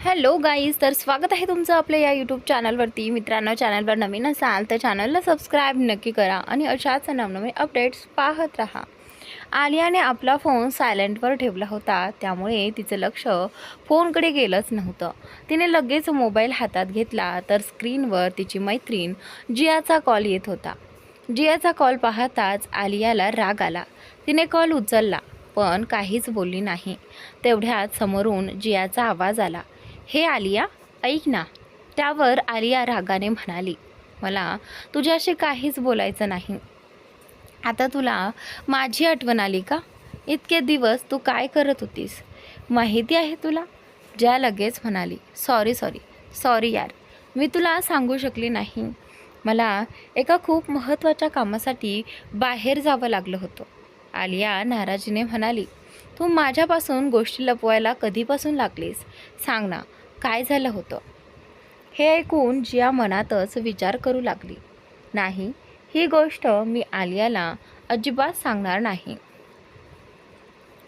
Hello guys, तर स्वागत आहे तुमचं आपल्या या यूट्यूब चॅनलवरती. मित्रांनो, चॅनलवर नवीन असाल तर चॅनलला सबस्क्राईब नक्की करा आणि अशाच नवनवीन अपडेट्स पाहत राहा. आलियाने आपला फोन सायलेंटवर ठेवला होता, त्यामुळे तिचं लक्ष फोनकडे गेलंच नव्हतं. तिने लगेच मोबाईल हातात घेतला तर स्क्रीनवर तिची मैत्रीण जियाचा कॉल येत होता. जियाचा कॉल पाहताच आलियाला राग आला. तिने कॉल उचलला पण काहीच बोलली नाही. तेवढ्यात समोरून जियाचा आवाज आला, हे आलिया, ऐक ना. त्यावर आलिया रागाने म्हणाली, मला तुझ्याशी काहीच बोलायचं नाही. आता तुला माझी आठवण आली का? इतके दिवस तू काय करत होतीस माहिती आहे तुला? ज्या लगेच म्हणाली, सॉरी सॉरी सॉरी यार, मी तुला सांगू शकली नाही. मला एका खूप महत्त्वाच्या कामासाठी बाहेर जावं लागलं होतं. आलिया नाराजीने म्हणाली, तू माझ्यापासून गोष्टी लपवायला कधीपासून लागलीस? सांग ना, काय झालं होतं? हे ऐकून जिया मनातच विचार करू लागली, नाही, ही गोष्ट मी आलियाला अजिबात सांगणार नाही.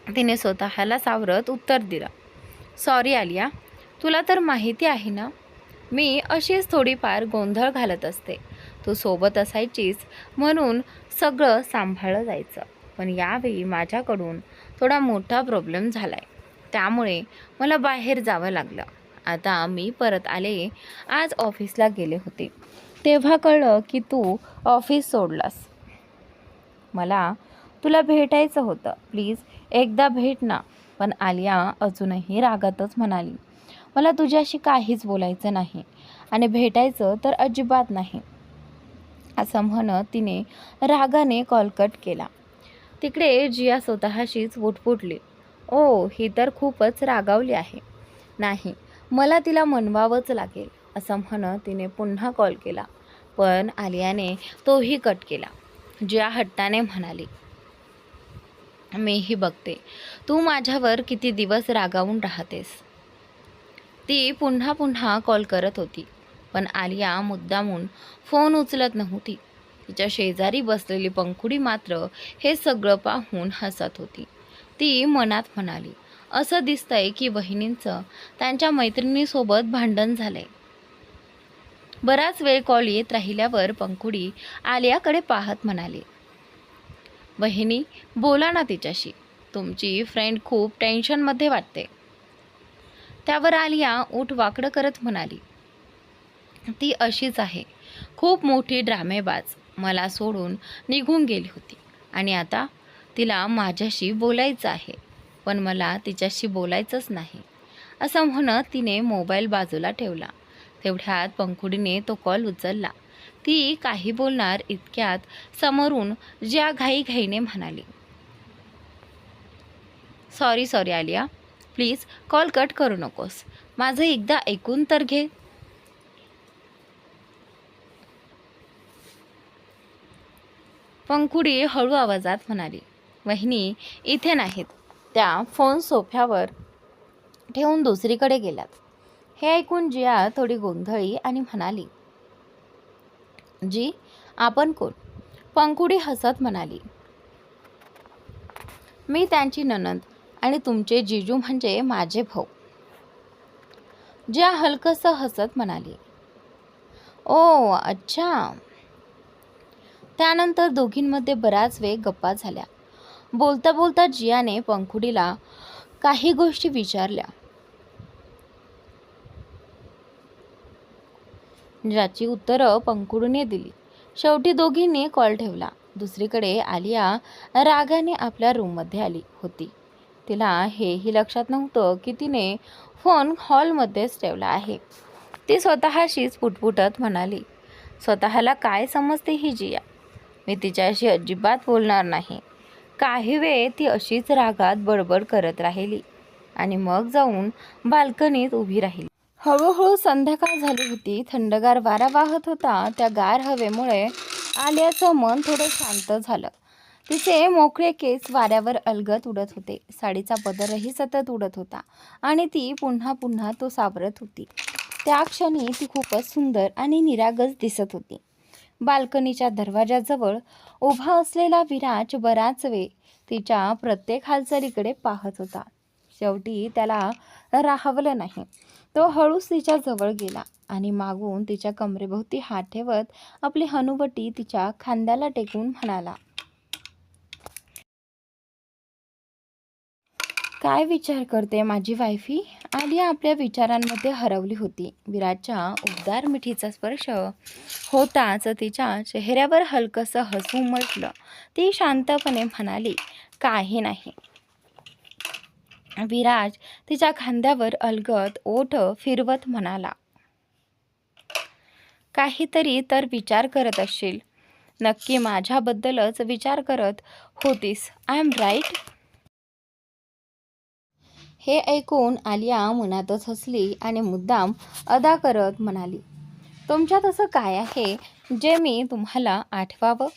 तिने स्वतःला सावरत उत्तर दिलं, सॉरी आलिया, तुला तर माहिती आहे ना, मी अशीच थोडीफार गोंधळ घालत असते. तू सोबत असायचीस म्हणून सगळं सांभाळलं जायचं. पण यावेळी माझ्याकडून थोडा मोठा प्रॉब्लेम झाला आहे, त्यामुळे मला बाहेर जावं लागलं. आता मी परत आले. आज ऑफिसला गेले होते तेव्हा कळलं की तू ऑफिस सोडलास. मला तुला भेटायचं होतं, प्लीज एकदा भेट ना. पण आलिया अजूनही रागातच म्हणाली, मला तुझ्याशी काहीच बोलायचं नाही आणि भेटायचं तर अजिबात नाही. असं म्हणत तिने रागाने कॉल कट केला. तिकडे जिया स्वतःशीच पुटपुटली, ओ, ही तर खूपच रागावली आहे. नाही, मला तिला मनवावंच लागेल. असं म्हणत तिने पुन्हा कॉल केला, पण आलियाने तोही कट केला. जिया हट्टाने म्हणाली, मीही बघते तू माझ्यावर किती दिवस रागावून राहतेस. ती पुन्हा पुन्हा कॉल करत होती, पण आलिया मुद्दामून फोन उचलत नव्हती. तिच्या शेजारी बसलेली पंखुडी मात्र हे सगळं पाहून हसत होती. ती मनात म्हणाली, असं दिसतंय की वहिनींचं त्यांच्या मैत्रिणीसोबत भांडण झालंय. बराच वेळ कॉल येत राहिल्यावर पंखुडी आलियाकडे पाहत म्हणाली, वहिनी, बोला ना तिच्याशी. तुमची फ्रेंड खूप टेन्शनमध्ये वाटते. त्यावर आलिया ओठ वाकडं करत म्हणाली, ती अशीच आहे, खूप मोठी ड्रामेबाज. मला सोडून निघून गेली होती आणि आता तिला माझ्याशी बोलायचं आहे, पण मला तिच्याशी बोलायचंच नाही. असं म्हणत तिने मोबाईल बाजूला ठेवला. तेवढ्यात पंखुडीने तो कॉल उचलला. ती काही बोलणार इतक्यात समोरून ज्या घाईघाईने म्हणाली, sorry sorry Alia, please call cut करू नकोस. माझं एकदा ऐकून तर घे. पंखुडी हळू आवाजात म्हणाली, वहिनी इथे नाहीत, त्या फोन सोफ्यावर ठेवून दुसरीकडे गेल्यात. हे ऐकून जिया थोडी गोंधळी आणि म्हणाली, जी, आपण कोण? पंखुडी हसत म्हणाली, मी त्यांची नणंद आणि तुमचे जिजू म्हणजे माझे भाऊ. जिया हलकसं हसत म्हणाली, ओ अच्छा. त्यानंतर दोघींमध्ये बराच वेळ गप्पा झाल्या. बोलता बोलता जियाने पंखुडीला काही गोष्टी विचारल्या, ज्याची उत्तरं पंखुडीने दिली. शेवटी दोघींनी कॉल ठेवला. दुसरीकडे आलिया रागाने आपल्या रूममध्ये आली होती. तिला हेही लक्षात नव्हतं की तिने फोन हॉलमध्येच ठेवला आहे. ती स्वतःशीच पुटपुटत म्हणाली, स्वतःला काय समजते ही जिया, मी तिच्याशी अजिबात बोलणार नाही. काही वेळ ती अशीच रागात बडबड करत राहिली आणि मग जाऊन बाल्कनीत उभी राहिली. हळूहळू संध्याकाळ झाली होती. थंडगार वारा वाहत होता. त्या गार हवेमुळे आलियाचं मन थोडं शांत झालं. तिचे मोकळे केस वाऱ्यावर अलगद उडत होते. साडीचा पदरही सतत उडत होता आणि ती पुन्हा पुन्हा तो सावरत होती. त्या क्षणी ती खूपच सुंदर आणि निरागस दिसत होती. बाल्कनीच्या दरवाजाजवळ उभा असलेला विराज बराच वेळ तिच्या प्रत्येक हालचालीकडे पाहत होता. शेवटी त्याला राहवलं नाही. तो हळूच तिच्या जवळ गेला आणि मागून तिच्या कमरेभोवती हात ठेवत आपली हनुवटी तिच्या खांद्याला टेकून म्हणाला, काय विचार करते माझी वायफी? आलिया आपल्या विचारांमध्ये हरवली होती. विराजच्या उबदार मिठीचा स्पर्श होताच तिच्या चेहऱ्यावर हलकंसं हसू उमटलं. ती शांतपणे म्हणाली, काही नाही. विराज तिच्या खांद्यावर अलगद ओठ फिरवत म्हणाला, काहीतरी तर विचार करत असशील. नक्की माझ्याबद्दलच विचार करत होतीस. I am right? हे ऐकून आलिया मनातच हसली आणि मुद्दाम अदा करत म्हणाली, तुमच्यात असं काय आहे जे मी तुम्हाला आठवावं?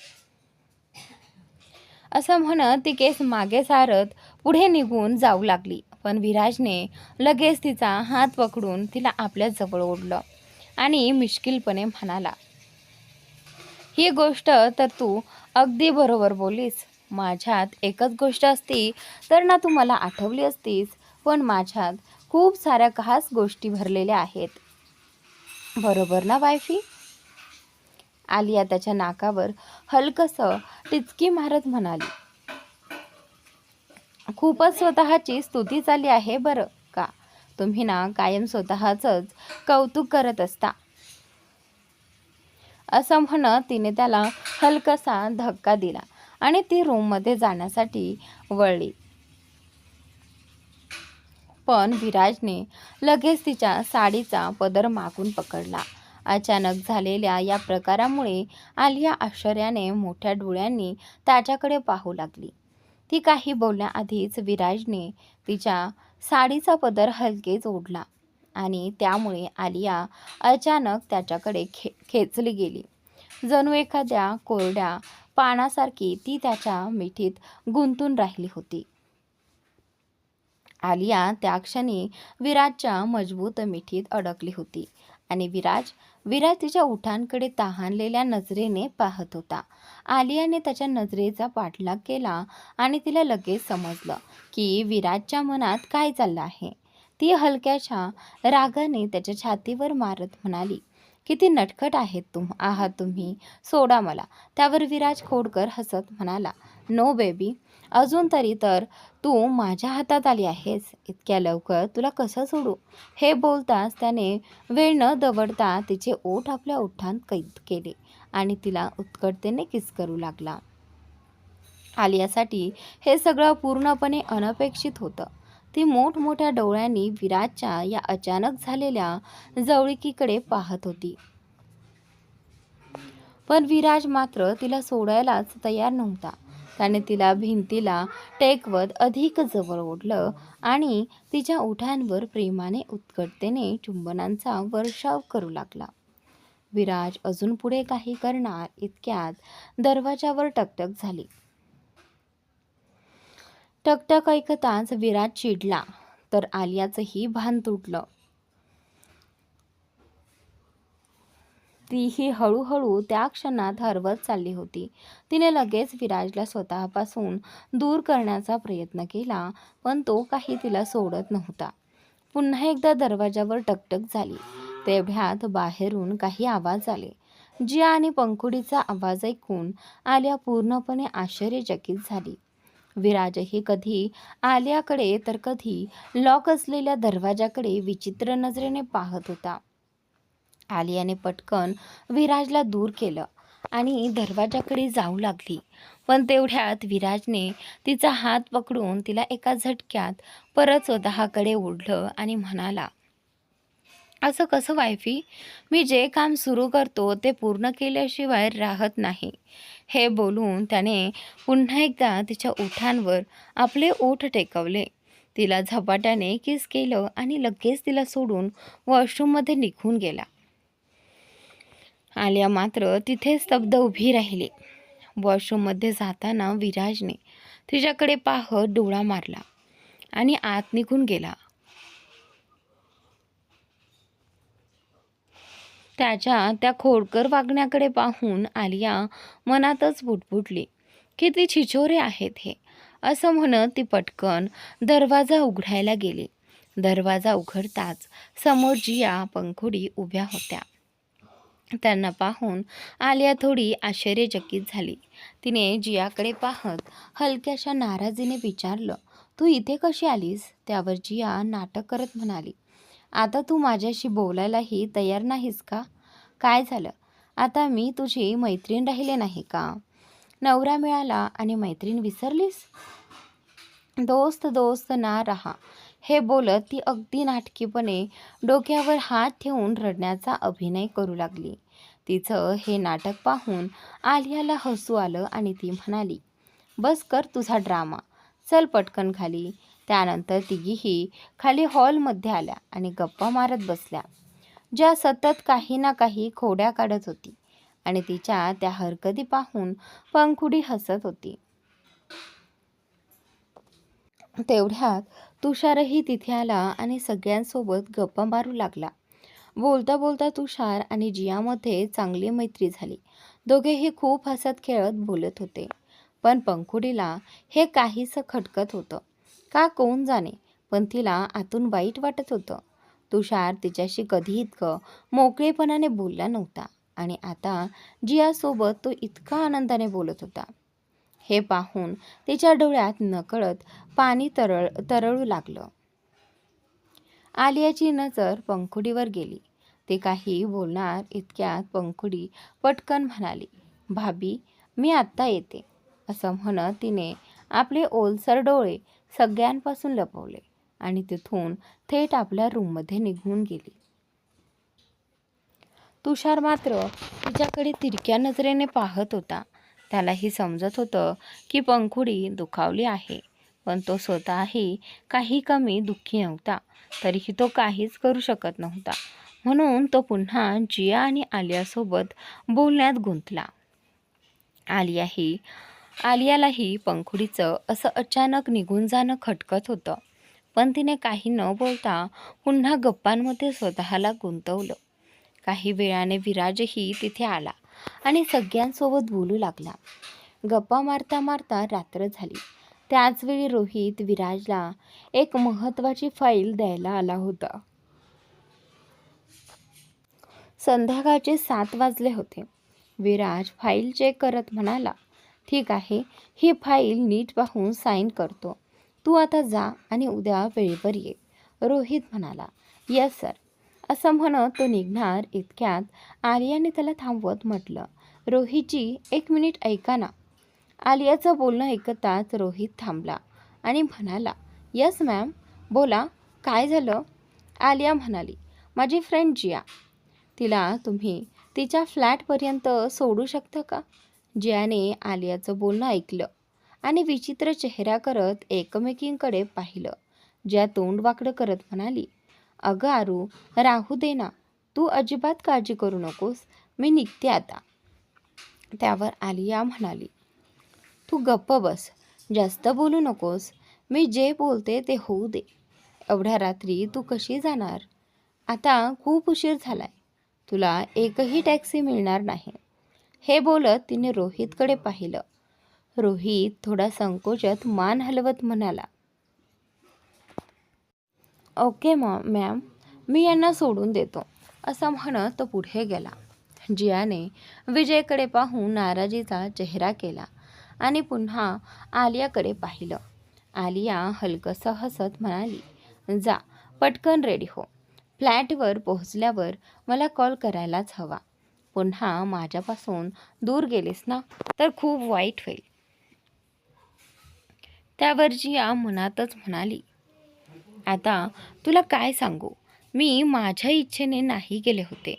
असं म्हणत ती केस मागे सारत पुढे निघून जाऊ लागली. पण विराजने लगेच तिचा हात पकडून तिला आपल्या जवळ ओढलं आणि मिश्किलपणे म्हणाला, ही गोष्ट तर तू अगदी बरोबर बोलीस. माझ्यात एकच गोष्ट असती तर ना तू मला आठवली असतीस, पण माझ्यात खूप साऱ्या खास गोष्टी भरलेल्या आहेत. बरोबर ना वायफी? आलिया त्याच्या नाकावर हलकसं टिचकी मारत म्हणाली, खूपच स्वतःची स्तुती चालली आहे बरं का. तुम्ही ना कायम स्वतःचंच कौतुक करत असता. असं म्हणत तिने त्याला हलकासा धक्का दिला आणि ती रूममध्ये जाण्यासाठी वळली. पण विराजने लगेच तिच्या साडीचा पदर मागून पकडला. अचानक झालेल्या या प्रकारामुळे आलिया आश्चर्याने मोठ्या डोळ्यांनी त्याच्याकडे पाहू लागली. ती काही बोलण्याआधीच विराजने तिच्या साडीचा पदर हलकेच ओढला आणि त्यामुळे आलिया अचानक त्याच्याकडे खेचली गेली. जणू एखाद्या कोरड्या पानासारखी ती त्याच्या मिठीत गुंतून राहिली होती. आलिया त्या क्षणी विराजच्या मजबूत मिठीत अडकली होती आणि विराज तिच्या ओठांकडे तहानलेल्या नजरेने पाहत होता. आलियाने त्याच्या नजरेचा पाठलाग केला आणि तिला लगेच समजलं की विराजच्या मनात काय चाललं आहे. ती हलक्याच्या रागाने त्याच्या छातीवर मारत म्हणाली, किती नटखट आहात तुम्ही, सोडा मला. त्यावर विराज खोडकर हसत म्हणाला, नो बेबी, अजून तरी तर तू माझ्या हातात आली आहेस. इतक्या लवकर तुला कसं सोडू? हे बोलताच त्याने वेळ न दवडता तिचे ओठ आपल्या ओठांत कैद केले आणि तिला उत्कटतेने किस करू लागला. आलियासाठी हे सगळं पूर्णपणे अनपेक्षित होतं. ती मोठमोठ्या डोळ्यांनी विराजच्या या अचानक झालेल्या जवळीकीकडे पाहत होती. पण विराज मात्र तिला सोडायलाच तयार नव्हता. त्याने तिला भिंतीला टेकवत अधिक जवळ ओढलं आणि तिच्या ओठांवर प्रेमाने उत्कटतेने चुंबनांचा वर्षाव करू लागला. विराज अजून पुढे काही करणार इतक्यात दरवाजावर टकटक झाली. टकटक ऐकताच विराज चिडला तर आलियाचंही भान तुटलं. तीही हळूहळू त्या क्षणात हरवत चालली होती. तिने लगेच विराजला स्वतःपासून दूर करण्याचा प्रयत्न केला, पण तो काही तिला सोडत नव्हता. पुन्हा एकदा दरवाजावर टकटक झाली. तेवढ्यात बाहेरून काही आवाज आले. जिया आणि पंखुडीचा आवाज ऐकून आलिया पूर्णपणे आश्चर्यचकित झाली. विराजही कधी आलियाकडे तर कधी लॉक असलेल्या दरवाजाकडे विचित्र नजरेने पाहत होता. आलियाने पटकन विराजला दूर केलं आणि दरवाजाकडे जाऊ लागली. पण तेवढ्यात विराजने तिचा हात पकडून तिला एका झटक्यात परत स्वतःकडे ओढलं आणि म्हणाला, असं कसं वायफी? मी जे काम सुरू करतो ते पूर्ण केल्याशिवाय राहत नाही. हे बोलून त्याने पुन्हा एकदा तिच्या ओठांवर आपले ओठ टेकवले. तिला झपाट्याने किस केलं आणि लगेच तिला सोडून वॉशरूममध्ये निघून गेला. आलिया मात्र तिथे स्तब्ध उभी राहिली. वॉशरूममध्ये जाताना विराजने तिच्याकडे पाहत डोळा मारला आणि आत निघून गेला. त्याच्या त्या खोडकर वागण्याकडे पाहून आलिया मनातच पुटपुटली, किती छिछोरे आहेत हे. असं म्हणत ती पटकन दरवाजा उघडायला गेली. दरवाजा उघडताच समोर जिया पंखुडी उभ्या होत्या. त्यांना पाहून आलिया थोडी आश्चर्यचकित झाली. तिने जियाकडे पाहत हलक्याशा नाराजीने विचारलं, तू इथे कशी आलीस? त्यावर जिया नाटक करत म्हणाली, आता तू माझ्याशी बोलायलाही तयार नाहीस का? काय झालं? आता मी तुझी मैत्रीण राहिले नाही का? नवरा मिळाला आणि मैत्रीण विसरलीस? दोस्त दोस्त ना रहा. हे बोलत ती अगदी नाटकीपणे डोक्यावर हात ठेवून रडण्याचा अभिनय करू लागली. तिचं हे नाटक पाहून आलियाला हसू आलं आणि ती म्हणाली, बस कर तुझा ड्रामा, चल पटकन खाली. त्यानंतर तिघीही खाली हॉलमध्ये आल्या आणि गप्पा मारत बसल्या. ज्या सतत काही ना काही खोड्या काढत होती आणि तिच्या त्या हरकती पाहून पंखुडी हसत होती. तेवढ्यात तुषारही तिथे आला आणि सगळ्यांसोबत गप्पा मारू लागला. बोलता बोलता तुषार आणि जियामध्ये चांगली मैत्री झाली. दोघेही खूप हसत खेळत बोलत होते. पण पंखुडीला हे काहीसं खटकत होतं. का कोण जाणे, पण तिला आतून वाईट वाटत होतं. तुषार तिच्याशी कधी इतकं मोकळेपणाने बोलला नव्हता आणि आता जियासोबत तो इतका आनंदाने बोलत होता. हे पाहून तिच्या डोळ्यात नकळत पाणी तरळू लागलं. आलियाची नजर पंखुडीवर गेली. ते काही बोलणार इतक्यात पंखुडी पटकन म्हणाली, भाभी मी आत्ता येते. असं म्हणत तिने आपले ओलसर डोळे सगळ्यांपासून लपवले आणि तिथून थेट आपल्या रूममध्ये निघून गेली. तुषार मात्र तिच्याकडे तिरक्या नजरेने पाहत होता. त्यालाही समजत होतं की पंखुडी दुखावली आहे, पण तो स्वतःही काही कमी दुःखी नव्हता. तरीही तो काहीच करू शकत नव्हता. म्हणून तो पुन्हा जिया आणि आलियासोबत बोलण्यात गुंतला. आलियालाही पंखुडीचं असं अचानक निघून जाणं खटकत होतं. पण तिने काही न बोलता पुन्हा गप्पांमध्ये स्वतःला गुंतवलं. काही वेळाने विराजही तिथे आला आणि सगळ्यांसोबत बोलू लागला. गप्पा मारता मारता रात्र झाली. त्याचवेळी रोहित विराजला एक महत्त्वाची फाईल द्यायला आला होता. संध्याकाळचे 7 वाजले होते. विराज फाईल चेक करत म्हणाला, ठीक आहे, ही फाईल नीट पाहून साईन करतो. तू आता जा आणि उद्या वेळेवर ये. रोहित म्हणाला, यस सर. असं म्हणत तो निघणार इतक्यात आलियाने त्याला थांबवत म्हटलं, रोहितजी 1 मिनिट ऐका ना. आलियाचं बोलणं ऐकताच रोहित थांबला आणि म्हणाला, यस मॅम, बोला, काय झालं? आलिया म्हणाली, माझी फ्रेंड जिया, तिला तुम्ही तिच्या फ्लॅटपर्यंत सोडू शकता का? जियाने आलियाचं बोलणं ऐकलं आणि विचित्र चेहरा करत एकमेकींकडे पाहिलं. जिया तोंड वाकडं करत म्हणाली, अगं आरू, राहू दे ना, तू अजिबात काळजी करू नकोस, मी निघते आता. त्यावर आलिया म्हणाली, तू गप्प बस, जास्त बोलू नकोस, मी जे बोलते ते होऊ दे. एवढ्या रात्री तू कशी जाणार? आता खूप उशीर झालाय, तुला एकही टॅक्सी मिळणार नाही. हे बोलत तिने रोहितकडे पाहिलं. रोहित थोडा संकोचात मान हलवत म्हणाला, ओके मॅम, मी यांना सोडून देतो. असं म्हणत तो पुढे गेला. जियाने विजयकडे पाहून नाराजीचा चेहरा केला आणि पुन्हा आलियाकडे पाहिलं. आलिया हलकसं हसत म्हणाली, जा पटकन रेडी हो. फ्लॅटवर पोहोचल्यावर मला कॉल करायलाच हवा. पुन्हा माझ्यापासून दूर गेलीस ना तर खूप वाईट होईल. त्यावर जिया मनातच म्हणाली, आता तुला काय सांगू, मी माझ्या इच्छेने नाही गेले होते,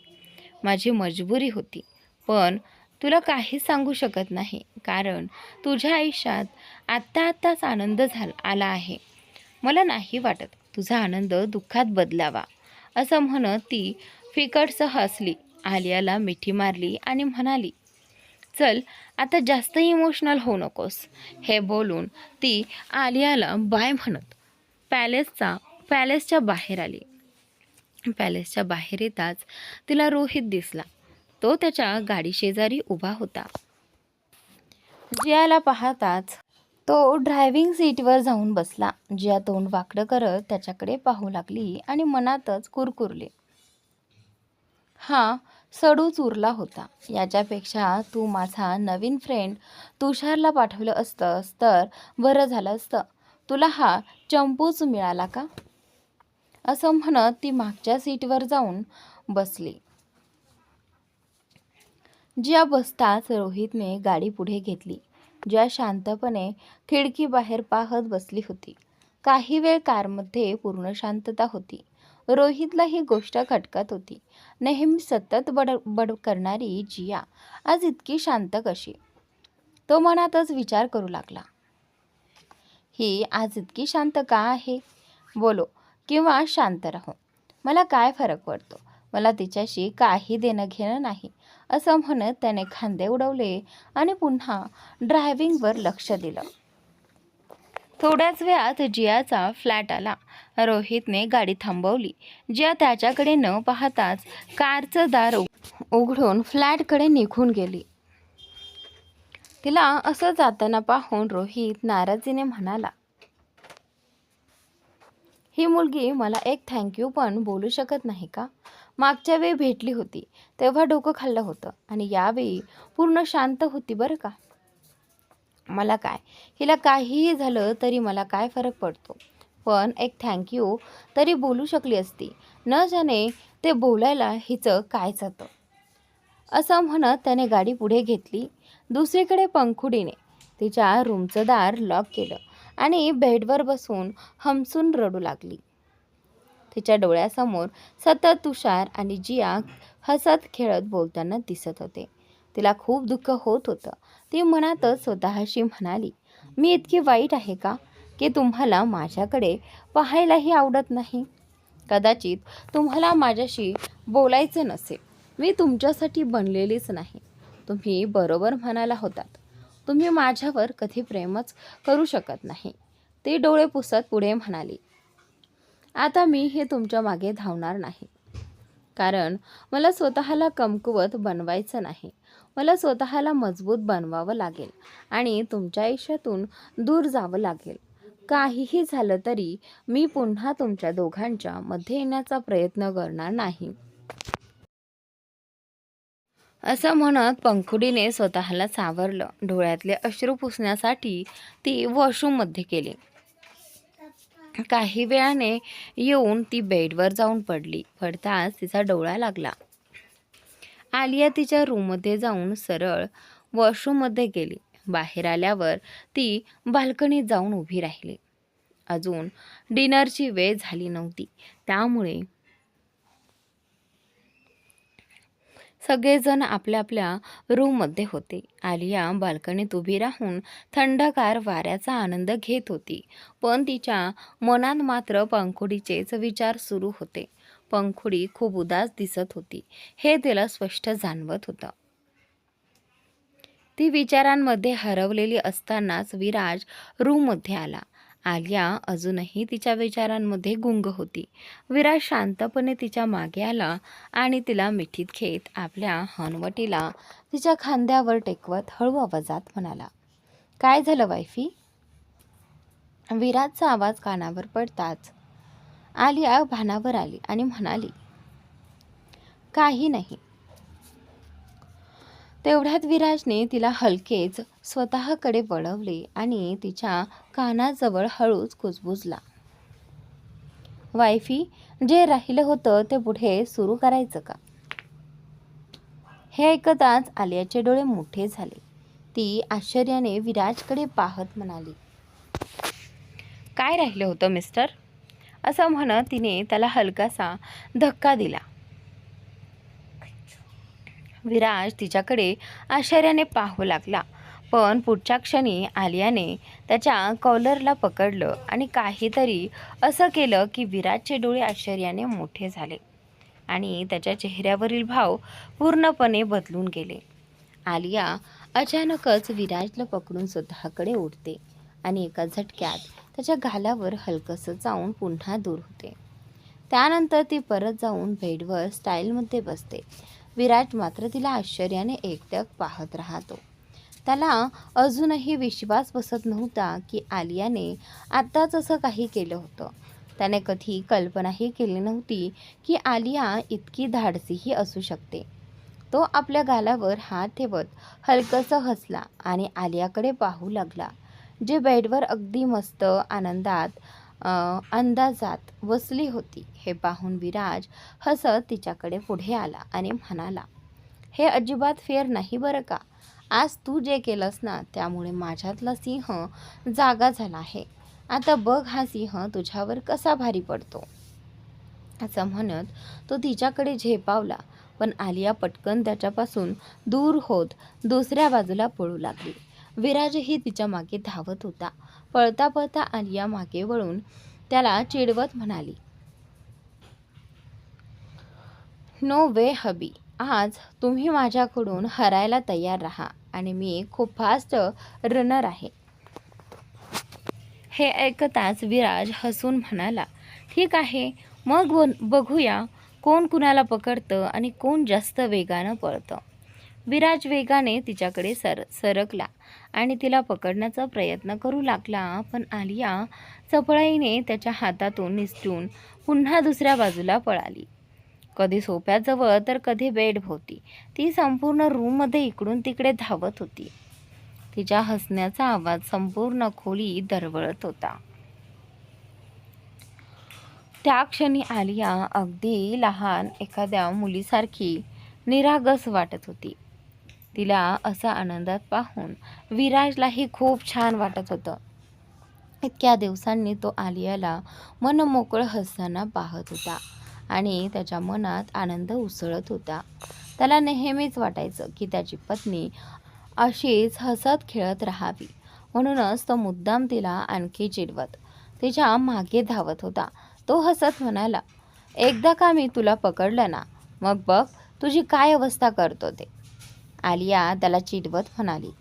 माझी मजबुरी होती. पण तुला काहीच सांगू शकत नाही, कारण तुझ्या आयुष्यात आत्ताच आनंद आला आहे. मला नाही वाटत तुझा आनंद दुःखात बदलावा. असं म्हणत ती फिकटसं हसली, आलियाला मिठी मारली आणि म्हणाली, चल आता जास्त इमोशनल होऊ नकोस. हे बोलून ती आलियाला बाय म्हणत पॅलेसच्या बाहेर आली. पॅलेसच्या बाहेर येताच तिला रोहित दिसला. तो त्याच्या गाडी शेजारी उभा होता. जियाला पाहताच तो ड्रायव्हिंग सीटवर जाऊन बसला. जिया तोंड वाकडं करत त्याच्याकडे पाहू लागली आणि मनातच कुरकुरले, हा सडूच उरला होता. याच्यापेक्षा तू माझा नवीन फ्रेंड तुषारला पाठवलं असतंस तर बरं झालं असतं. तुला हा चंपूच मिळाला का? असं म्हणत ती मागच्या सीटवर जाऊन बसली. जिया बसताच रोहितने गाडी पुढे घेतली. जिया शांतपणे खिडकीबाहेर पाहत बसली होती. काही वेळ कारमध्ये पूर्ण शांतता होती. रोहितला ही गोष्ट खटकत होती. नेहमी सतत बडबड करणारी जिया आज इतकी शांत कशी? तो मनातच विचार करू लागला. ही आज इतकी शांत का आहे? बोलो किंवा शांत राहो, मला काय फरक पडतो? मला तिच्याशी काही देणं घेणं नाही. असं म्हणत त्याने खांदे उडवले आणि पुन्हा ड्रायव्हिंगवर लक्ष दिलं. थोड्याच वेळात जियाचा फ्लॅट आला. रोहितने गाडी थांबवली. जिया त्याच्याकडे न पाहताच कारचं दार उघडून फ्लॅटकडे निघून गेली. तिला असं जाताना पाहून रोहित नाराजीने म्हणाला, ही मुलगी मला एक थँक्यू पण बोलू शकत नाही का? मागच्या वेळी भेटली होती तेव्हा डोकं खाल्लं होतं आणि यावेळी पूर्ण शांत होती बरं का. मला काय, हिला काहीही झालं तरी मला काय फरक पडतो? पण एक थँक्यू तरी बोलू शकली असती. न जाणे ते बोलायला हिचं काय जातं. असं म्हणत त्याने गाडी पुढे घेतली. दुसरीकडे पंखुडीने तिच्या रूमचं दार लॉक केलं आणि बेडवर बसून हमसून रडू लागली. तिच्या डोळ्यासमोर सतत तुषार आणि जिया हसत खेळत बोलताना दिसत होते. तिला खूप दुःख होत होतं. ती मनातच स्वतःशी म्हणाली, मी इतकी वाईट आहे का की तुम्हाला माझ्याकडे पाहायलाही आवडत नाही? कदाचित तुम्हाला माझ्याशी बोलायचं नसेल. मी तुमच्यासाठी बनलेलीच नाही. तुम्ही बरोबर म्हणाला होतात. तुम्ही माझ्यावर कधी प्रेमच करू शकत नाही. ती डोळे पुसत पुढे म्हणाली, आता मी हे तुमच्या मागे धावणार नाही. कारण मला स्वतःला कमकुवत बनवायचं नाही. मला स्वतःला मजबूत बनवावं लागेल आणि तुमच्या आयुष्यातून दूर जावं लागेल. काहीही झालं तरी मी पुन्हा तुमच्या दोघांच्या मध्ये येण्याचा प्रयत्न करणार नाही. असं म्हणत पंखुडीने स्वतःला सावरलं. डोळ्यातले अश्रू पुसण्यासाठी ती वॉशरूममध्ये गेली. काही वेळाने येऊन ती बेडवर जाऊन पडताच तिचा डोळा लागला. आलिया तिच्या रूममध्ये जाऊन सरळ वॉशरूममध्ये गेली. बाहेर आल्यावर ती बाल्कनीत जाऊन उभी राहिली. अजून डिनरची वेळ झाली नव्हती, त्यामुळे सगळेजण आपल्या आपल्या रूममध्ये होते. आलिया बाल्कनीत उभी राहून थंडगार वाऱ्याचा आनंद घेत होती. पण तिच्या मनात मात्र पंखुडीचेच विचार सुरू होते. पंखुडी खूप उदास दिसत होती हे तिला स्पष्ट जाणवत होतं. ती विचारांमध्ये हरवलेली असतानाच विराज रूममध्ये आला. आलिया अजूनही तिच्या विचारांमध्ये गुंग होती. विराज शांतपणे तिच्या मागे आला आणि तिला मिठीत घेत आपल्या हनवटीला तिच्या खांद्यावर टेकवत हळू आवाजात म्हणाला, काय झालं वाईफी? विराजचा आवाज कानावर पडताच आलिया भानावर आली आणि म्हणाली, काही नाही. तेवढ्यात विराजने तिला हलकेच स्वतःकडे वळवले आणि तिच्या कानाजवळ हळूच कुजबुजला, वाईफी, जे राहिलं होतं ते पुढे सुरू करायचं का? हे ऐकताच आलियाचे डोळे मोठे झाले. ती आश्चर्याने विराजकडे पाहत म्हणाली, काय राहिलं होतं मिस्टर? असं म्हणत तिने त्याला हलकासा धक्का दिला. विराज तिच्याकडे आश्चर्याने पाहू लागला. पण पुढच्या क्षणी आलियाने त्याच्या कॉलरला पकडलं आणि काहीतरी असं केलं की विराजचे डोळे आश्चर्याने मोठे झाले आणि त्याच्या चेहऱ्यावरील भाव पूर्णपणे बदलून गेले. आलिया अचानकच विराजला पकडून स्वतःकडे ओढते आणि एका झटक्यात त्याच्या गालावर हलकंसं जाऊन पुन्हा दूर होते. त्यानंतर ती परत जाऊन बेडवर स्टाईलमध्ये बसते. विराज मात्र तिला आश्चर्याने एकटक पाहत राहतो. त्याला अजूनही विश्वास बसत नव्हता की आलियाने आत्ताच असं काही केलं होतं. त्याने कधी कल्पनाही केली नव्हती की आलिया इतकी धाडसीही असू शकते. तो आपल्या गालावर हात ठेवत हलकंसं हसला आणि आलियाकडे पाहू लागला, जे बेडवर अगदी मस्त अंदाजात बसली होती. हे पाहून विराज हसत तिच्याकडे पुढे आला आणि म्हणाला, हे अजिबात फेअर नाही बरं का. आज तू जे केलंस ना, त्यामुळे माझ्यातला सिंह जागा झाला आहे. आता बघ हा सिंह तुझ्यावर कसा भारी पडतो. असं म्हणत तो तिच्याकडे झेपावला, पण आलिया पटकन त्याच्यापासून दूर होत दुसऱ्या बाजूला पळू लागली. विराजही तिच्या मागे धावत होता. पळता पळता आलिया मागे वळून त्याला चिडवत म्हणाली, नो वे हबी, आज तुम्ही माझ्याकडून हरायला तयार राहा आणि मी खूप फास्ट रनर आहे. हे ऐकताच विराज हसून म्हणाला, ठीक आहे, मग बघूया कोण कुणाला पकडतं आणि कोण जास्त वेगानं पळतं. विराज वेगाने तिच्याकडे सरकला आणि तिला पकडण्याचा प्रयत्न करू लागला, पण आलिया चपळाईने त्याच्या हातातून निसटून पुन्हा दुसऱ्या बाजूला पळाली. कधी सोफ्याजवळ तर कधी बेडभोवती. ती संपूर्ण रूममध्ये इकडून तिकडे धावत होती. तिच्या हसण्याचा आवाज संपूर्ण खोली दरवळत होता. त्या क्षणी आलिया अगदी लहान एखाद्या मुलीसारखी निरागस वाटत होती. तिला असा आनंदात पाहून विराजलाही खूप छान वाटत होतं. इतक्या दिवसांनी तो आलियाला मनमोकळं हसताना पाहत होता आणि त्याच्या मनात आनंद उसळत होता. त्याला नेहमीच वाटायचं की त्याची पत्नी अशीच हसत खेळत राहावी. म्हणूनच तो मुद्दाम तिला आणखी चिडवत तिच्या मागे धावत होता. तो हसत म्हणाला, एकदा का मी तुला पकडलं ना, मग बघ तुझी काय अवस्था करतो ते. आलिया त्याला चिडवत म्हणाली,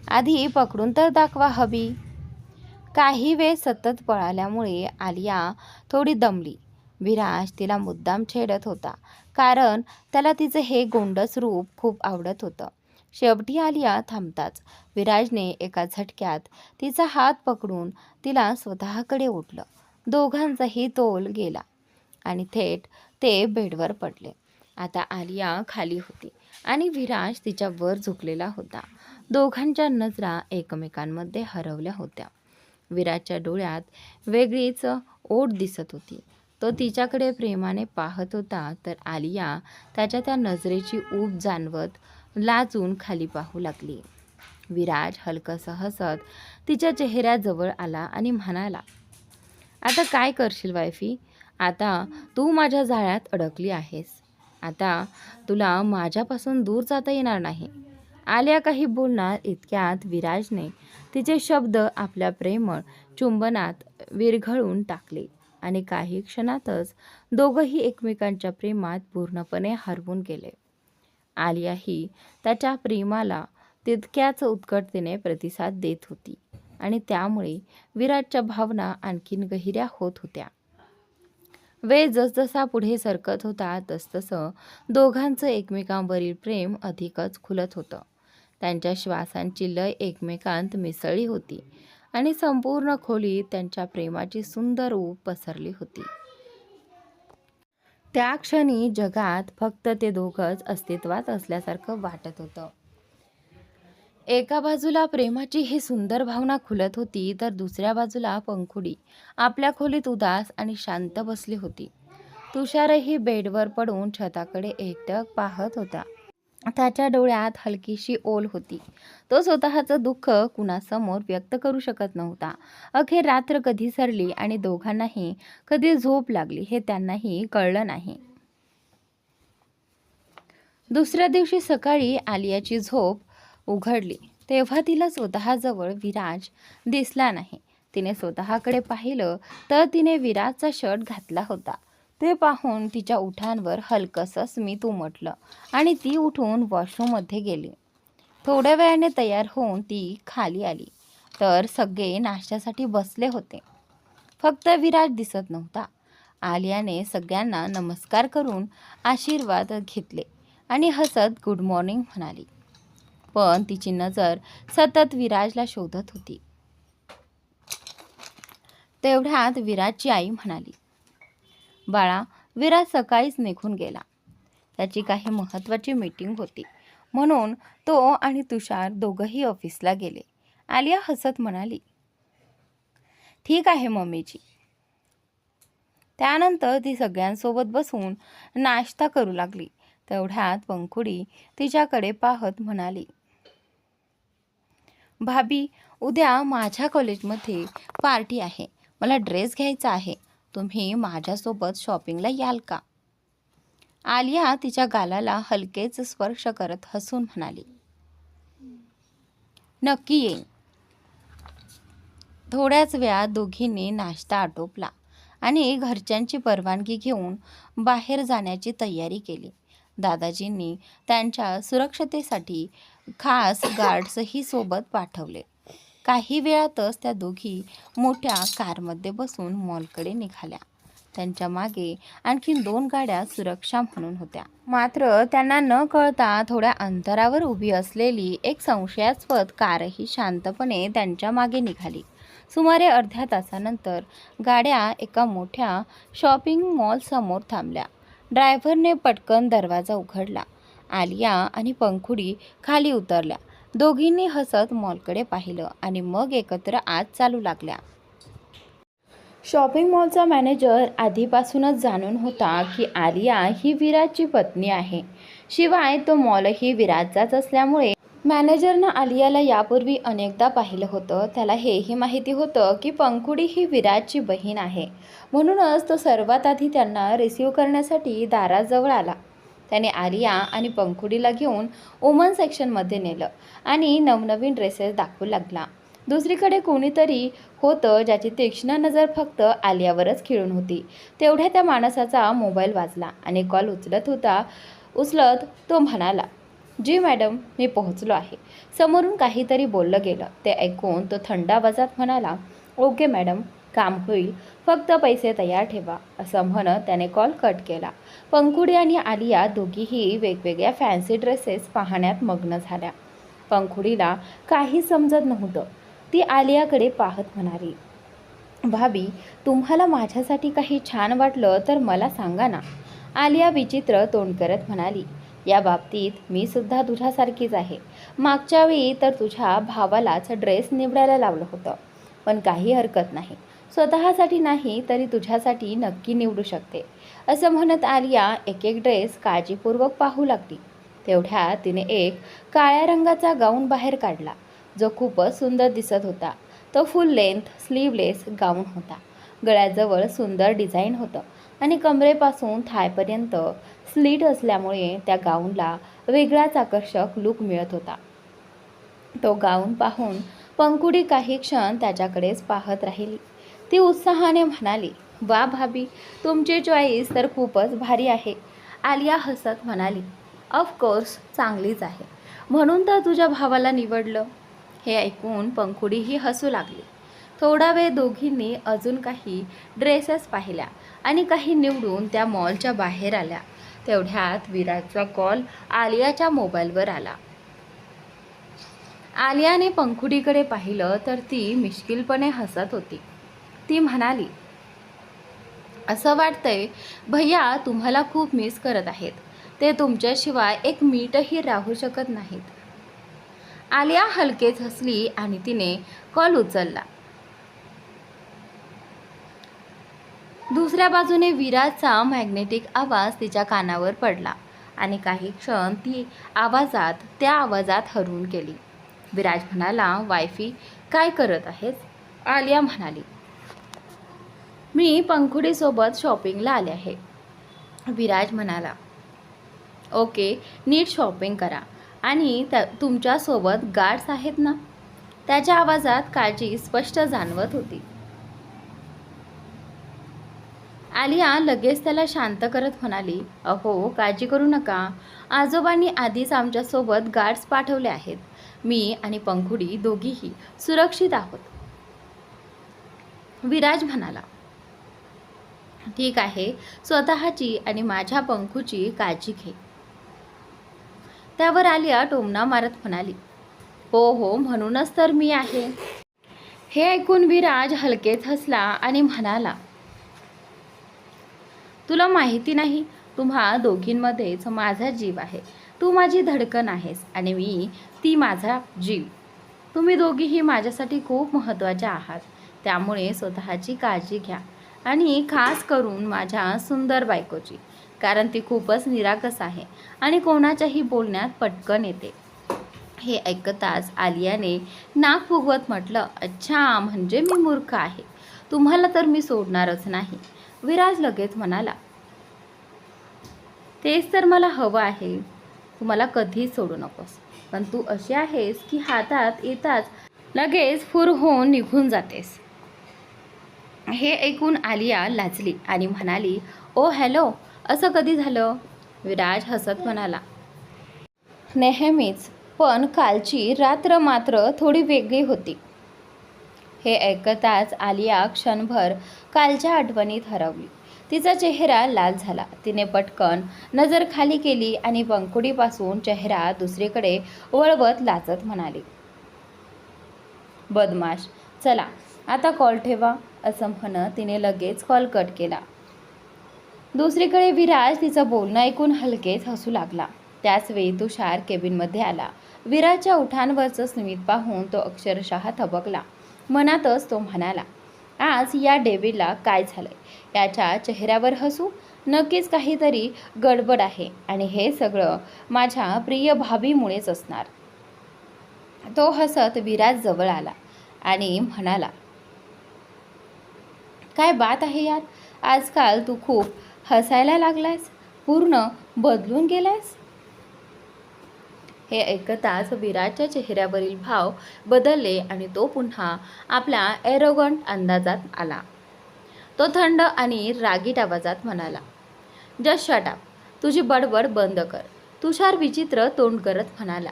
आधी पकडून तर दाखवा हबी. काही वेळ सतत पळाल्यामुळे आलिया थोडी दमली. विराज तिला मुद्दाम छेडत होता, कारण त्याला तिचं हे गोंडस रूप खूप आवडत होतं. शेवटी आलिया थांबताच विराजने एका झटक्यात तिचा हात पकडून तिला स्वतःकडे ओढलं. दोघांचाही तोल गेला आणि थेट ते बेडवर पडले. आता आलिया खाली होती आणि विराज तिच्या वर झुकलेला होता. दोघांच्या नजरा एकमेकांमध्ये हरवल्या होत्या. विराजच्या डोळ्यात वेगळीच ओढ दिसत होती. तो तिच्याकडे प्रेमाने पाहत होता, तर आलिया त्याच्या त्या नजरेची ऊब जाणवत लाजून खाली पाहू लागली. विराज हलकंसं हसत तिच्या चेहऱ्याजवळ आला आणि म्हणाला, आता काय करशील वायफी? आता तू माझ्या जाळ्यात अडकली आहेस. आता तुला माझ्यापासून दूर जाता येणार नाही. आलिया काही बोलणार इतक्यात विराजने तिचे शब्द आपल्या प्रेमळ चुंबनात विरघळून टाकले आणि काही क्षणातच दोघंही एकमेकांच्या प्रेमात पूर्णपणे हरवून गेले. आलियाही त्याच्या प्रेमाला तितक्याच उत्कटतेने प्रतिसाद देत होती आणि त्यामुळे विराजच्या भावना आणखीन गहिऱ्या होत होत्या. वेळ जसजसा पुढे सरकत होता तसतसं दोघांचं एकमेकांवरील प्रेम अधिकच खुलत होतं. त्यांच्या श्वासांची लय एकमेकांत मिसळली होती आणि संपूर्ण खोलीत त्यांच्या प्रेमाची सुंदर ऊब पसरली होती. त्या क्षणी जगात फक्त ते दोघंच अस्तित्वात असल्यासारखं वाटत होतं. एका बाजूला प्रेमाची ही सुंदर भावना खुलत होती, तर दुसऱ्या बाजूला पंखुडी आपल्या खोलीत उदास आणि शांत बसली होती. तुषारही बेडवर पडून छताकडे एकटक पाहत होता. त्याच्या डोळ्यात हलकीशी ओल होती. तो स्वतःचं दुःख कुणासमोर व्यक्त करू शकत नव्हता. अखेर रात्र कधी सरली आणि दोघांनाही कधी झोप लागली हे त्यांनाही कळलं नाही. दुसऱ्या दिवशी सकाळी आलियाची झोप उघडली तेव्हा तिला स्वतःजवळ विराज दिसला नाही. तिने स्वतःकडे पाहिलं तर तिने विराजचा शर्ट घातला होता. ते पाहून तिच्या ओठांवर हलकंसं स्मित उमटलं आणि ती उठून वॉशरूममध्ये गेली. थोड्या वेळाने तयार होऊन ती खाली आली तर सगळे नाश्त्यासाठी बसले होते. फक्त विराज दिसत नव्हता. आलियाने सगळ्यांना नमस्कार करून आशीर्वाद घेतले आणि हसत गुड मॉर्निंग म्हणाली. पण तिची नजर सतत विराजला शोधत होती. तेवढ्यात विराजची आई म्हणाली, बाळा, विराज सकाळीच निघून गेला. त्याची काही महत्त्वाची मीटिंग होती म्हणून तो आणि तुषार दोघंही ऑफिसला गेले. आलिया हसत म्हणाली, ठीक आहे मम्मीजी. त्यानंतर ती सगळ्यांसोबत बसून नाश्ता करू लागली. तेवढ्यात पंखुडी तिच्याकडे पाहत म्हणाली, भाभी, उद्या माझ्या कॉलेजमध्ये पार्टी आहे. मला ड्रेस घ्यायचा आहे. तुम्ही माझ्यासोबत शॉपिंगला याल का? आलिया तिच्या गालाला हलकेच स्पर्श करत हसून म्हणाली, नक्की येईन. थोड्याच वेळात दोघींनी नाश्ता आटोपला आणि घरच्यांची परवानगी घेऊन बाहेर जाण्याची तयारी केली. दादाजींनी त्यांच्या सुरक्षतेसाठी खास गार्ड्सही सोबत पाठवले. काही वेळातच त्या दोघी मोठ्या कारमध्ये बसून मॉलकडे निघाल्या. त्यांच्या मागे आणखीन 2 गाड्या सुरक्षा म्हणून होत्या. मात्र त्यांना न कळता थोड्या अंतरावर उभी असलेली एक संशयास्पद कारही शांतपणे त्यांच्या मागे निघाली. सुमारे अर्ध्या तासानंतर गाड्या एका मोठ्या शॉपिंग मॉलसमोर थांबल्या. ड्रायव्हरने पटकन दरवाजा उघडला. आलिया आणि पंखुडी खाली उतरल्या. दोघींनी हसत मॉलकडे पाहिलं आणि मग एकत्र आत चालू लागल्या. शॉपिंग मॉलचा मॅनेजर आधीपासूनच जाणून होता की आलिया ही विराजची पत्नी आहे. शिवाय तो मॉलही विराजचाच असल्यामुळे मॅनेजरनं आलियाला यापूर्वी अनेकदा पाहिलं होतं. त्याला हेही माहिती होतं की पंखुडी ही विराजची बहीण आहे. म्हणूनच तो सर्वात आधी त्यांना रिसीव्ह करण्यासाठी दाराजवळ आला. त्याने आलिया आणि पंखुडीला घेऊन वुमन सेक्शनमध्ये नेलं आणि नवनवीन ड्रेसेस दाखवू लागला. दुसरीकडे कोणीतरी होतं ज्याची तीक्ष्ण नजर फक्त आलियावरच खिळून होती. तेवढ्या त्या माणसाचा मोबाईल वाजला आणि कॉल उचलत तो म्हणाला, जी मॅडम, मी पोहोचलो आहे. समोरून काहीतरी बोललं गेलं. ते ऐकून तो थंड आवाजात म्हणाला, ओके मॅडम, काम होईल, फक्त पैसे तयार ठेवा. असं म्हणत त्याने कॉल कट केला. पंखुडी आणि आलिया दोघीही वेगवेगळ्या फॅन्सी ड्रेसेस पाहण्यात मग्न झाल्या. पंखुडीला काही समजत नव्हतं. ती आलियाकडे पाहत म्हणाली, भाभी, तुम्हाला माझ्यासाठी काही छान वाटलं तर मला सांगा ना. आलिया विचित्र तोंड करत म्हणाली, या बाबतीत मी सुद्धा तुझ्यासारखीच आहे. मागच्या वेळी तर तुझ्या भावालाच ड्रेस निवडायला लावलं होतं. पण काही हरकत नाही, स्वतःसाठी नाही तरी तुझ्यासाठी नक्की निवडू शकते. असं म्हणत आलिया एक एक ड्रेस काळजीपूर्वक पाहू लागली. तेवढ्यात तिने एक काळ्या रंगाचा गाऊन बाहेर काढला, जो खूपच सुंदर दिसत होता. तो फुल लेंथ स्लीवलेस गाऊन होता. गळ्याजवळ सुंदर डिझाईन होतं आणि कमरेपासून थायपर्यंत स्लीट असल्यामुळे त्या गाऊनला वेगळाच आकर्षक लूक मिळत होता. तो गाऊन पाहून पंखुडी काही क्षण त्याच्याकडेच पाहत राहिली. ती उत्साहाने म्हणाली, वा भाभी, तुमची चॉईस तर खूपच भारी आहे. आलिया हसत म्हणाली, ऑफकोर्स चांगलीच आहे, म्हणून तर तुझ्या भावाला निवडलं. हे ऐकून पंखुडीही हसू लागली. थोडा वेळ दोघींनी अजून काही ड्रेसेस पाहिल्या आणि काही निवडून त्या मॉलच्या बाहेर आल्या. तेवढ्यात विराजचा कॉल आलियाच्या मोबाईलवर आला. आलियाने पंखुडीकडे पाहिलं तर ती मिश्किलपणे हसत होती. ती म्हणाली, असं वाटतंय भैया तुम्हाला खूप मिस करत आहेत. ते तुमच्याशिवाय एक मिनिटही राहू शकत नाहीत. आलिया हलकेच हसली आणि तिने कॉल उचलला. दुसऱ्या बाजूने विराजचा मॅग्नेटिक आवाज तिच्या कानावर पडला आणि काही क्षण ती त्या आवाजात हरवून गेली. विराज म्हणाला, वायफी, काय करत आहेस? आलिया म्हणाली, मी पंखुडीसोबत शॉपिंगला आले आहे. विराज म्हणाला, ओके, नीट शॉपिंग करा. आणि तुमच्यासोबत गार्ड्स आहेत ना? त्याच्या आवाजात काळजी स्पष्ट जाणवत होती. आलिया लगेच त्याला शांत करत म्हणाली, अहो, काळजी करू नका. आजोबांनी आधीच आमच्यासोबत गार्ड्स पाठवले आहेत. मी आणि पंखुडी दोघीही सुरक्षित आहोत. विराज म्हणाला, ठीक आहे, स्वतःची आणि माझ्या पंखूची काळजी घे. त्यावर आलिया टोमणा मारत म्हणाली, हो हो, म्हणूनच तर मी आहे. हे ऐकून विराज हलकेच हसला आणि म्हणाला, तुला माहिती नाही, तुम्हा दोघींमध्येच माझा जीव आहे. तू माझी धडकन आहेस आणि मी ती माझा जीव. तुम्ही दोघीही माझ्यासाठी खूप महत्त्वाच्या आहात. त्यामुळे स्वतःची काळजी घ्या आणि खास करून माझ्या सुंदर बायकोची, कारण ती खूपच निरागस आहे आणि कोणाच्याही बोलण्यात पटकन येते. हे ऐकताच आलियाने नाक फुगवत म्हटलं, अच्छा, म्हणजे मी मूर्ख आहे. तुम्हाला तर मी सोडणारच नाही. विराज लगेच म्हणाला, तेच तर मला हवं आहे. तू मला कधीच सोडू नकोस. पण तू अशी आहेस की हातात येताच लगेच फुर होऊन निघून जातेस. हे ऐकून आलिया लाजली आणि म्हणाली, ओ हॅलो, असं कधी झालं? विराज हसत म्हणाला, नेहमीच, पण कालची रात्र मात्र थोडी वेगळी होती. हे ऐकताच आलिया क्षणभर कालच्या आठवणीत हरवली. तिचा चेहरा लाल झाला. तिने पटकन नजर खाली केली आणि पंखुडीपासून चेहरा दुसरीकडे वळवत लाजत म्हणाली, बदमाश, चला आता कॉल ठेवा. असं म्हणत तिने लगेच कॉल कट केला. दुसरीकडे विराज तिचं बोलणं ऐकून हलकेच हसू लागला. त्याचवेळी तुषार केबिनमध्ये आला. विराजच्या ओठांवरचं स्मित पाहून तो अक्षरशः थबकला. मनातच तो म्हणाला, आज या डेव्हिडला काय झालंय? याच्या चेहऱ्यावर हसू, नक्कीच काहीतरी गडबड आहे आणि हे सगळं माझ्या प्रिय भाभीमुळेच असणार. तो हसत विराज जवळ आला आणि म्हणाला, काय बात आहे यार, आजकाल तू खूप हसायला लागलायस, पूर्ण बदलून गेलायस. हे ऐकताच विराजच्या चेहऱ्यावरील भाव बदलले आणि तो पुन्हा आपल्या एरोगंट अंदाजात आला. तो थंड आणि रागीट आवाजात म्हणाला, जस्ट शट अप, तुझी बडबड बंद कर. तुषार विचित्र तोंड करत म्हणाला,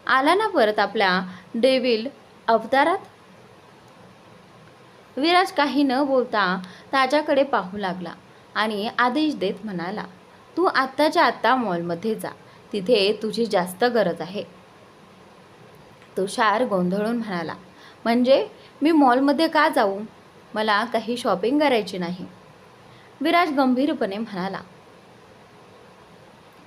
आला ना परत आपल्या डेव्हिल अवतारात. विराज काही न बोलता त्याच्याकडे पाहू लागला आणि आदेश देत म्हणाला, तू आत्ताच्या आत्ता मॉलमध्ये जा, तिथे तुझी जास्त गरज आहे. तुषार गोंधळून म्हणाला, म्हणजे मी मॉलमध्ये का जाऊ? मला काही शॉपिंग करायची नाही. विराज गंभीरपणे म्हणाला,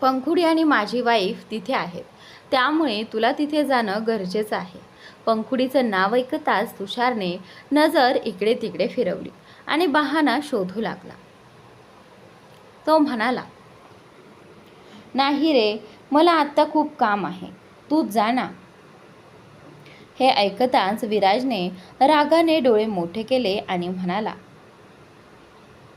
पंखुडी आणि माझी वाईफ तिथे आहेत, त्यामुळे तुला तिथे जाणं गरजेचं आहे. पंखुडीचं नाव ऐकताच तुषारने नजर इकडे तिकडे फिरवली आणि बहाणा शोधू लागला. तो म्हणाला, नाही रे, मला आत्ता खूप काम आहे, तू जा ना. हे ऐकताच विराजने रागाने डोळे मोठे केले आणि म्हणाला,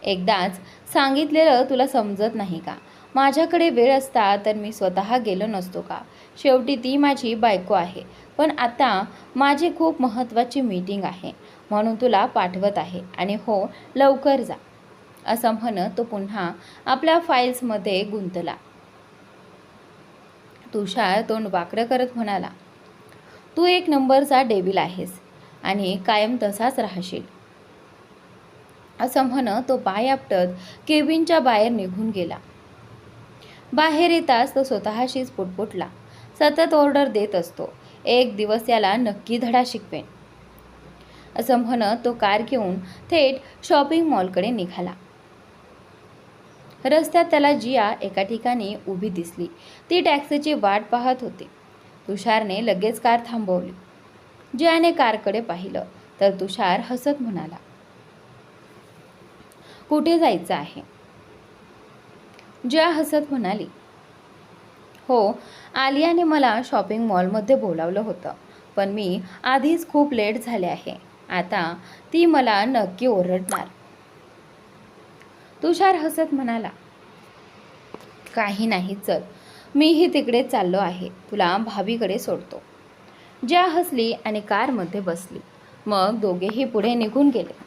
एकदाच सांगितलेलं तुला समजत नाही का? माझ्याकडे वेळ असता तर मी स्वतः गेलो नसतो का? शेवटी ती माझी बायको आहे. पण आता माझी खूप महत्त्वाची मीटिंग आहे, म्हणून तुला पाठवत आहे आणि हो, लवकर जा. असं म्हणत तो पुन्हा आपल्या फाईल्समध्ये गुंतला. तुषार तोंड वाकडं करत म्हणाला, तू एक नंबरचा डेव्हिल आहेस आणि कायम तसाच राहशील. असं म्हणत तो पाय आपटत केबिनच्या बाहेर निघून गेला. बाहेर येताच तो स्वतःशीच पुटपुटला, सतत ऑर्डर देत असतो, एक दिवस याला नक्की धडा शिकवेन. असं म्हणत तो कार घेऊन थेट शॉपिंग मॉलकडे निघाला. रस्त्यात त्याला जिया एका ठिकाणी उभी दिसली. ती टॅक्सीची वाट पाहत होती. तुषारने लगेच कार थांबवली. जियाने कारकडे पाहिलं तर तुषार हसत म्हणाला, कुठे जायचं आहे? जिया हसत म्हणाली, हो, आलियाने मला शॉपिंग मॉलमध्ये बोलावलं होतं, पण मी आधीच खूप लेट झाले आहे. आता ती मला नक्की ओरडणार. तुषार हसत म्हणाला, काही नाही, चल, मीही तिकडे चाललो आहे, तुला भाभीकडे सोडतो. जिया हसली आणि कारमध्ये बसली. मग दोघेही पुढे निघून गेले.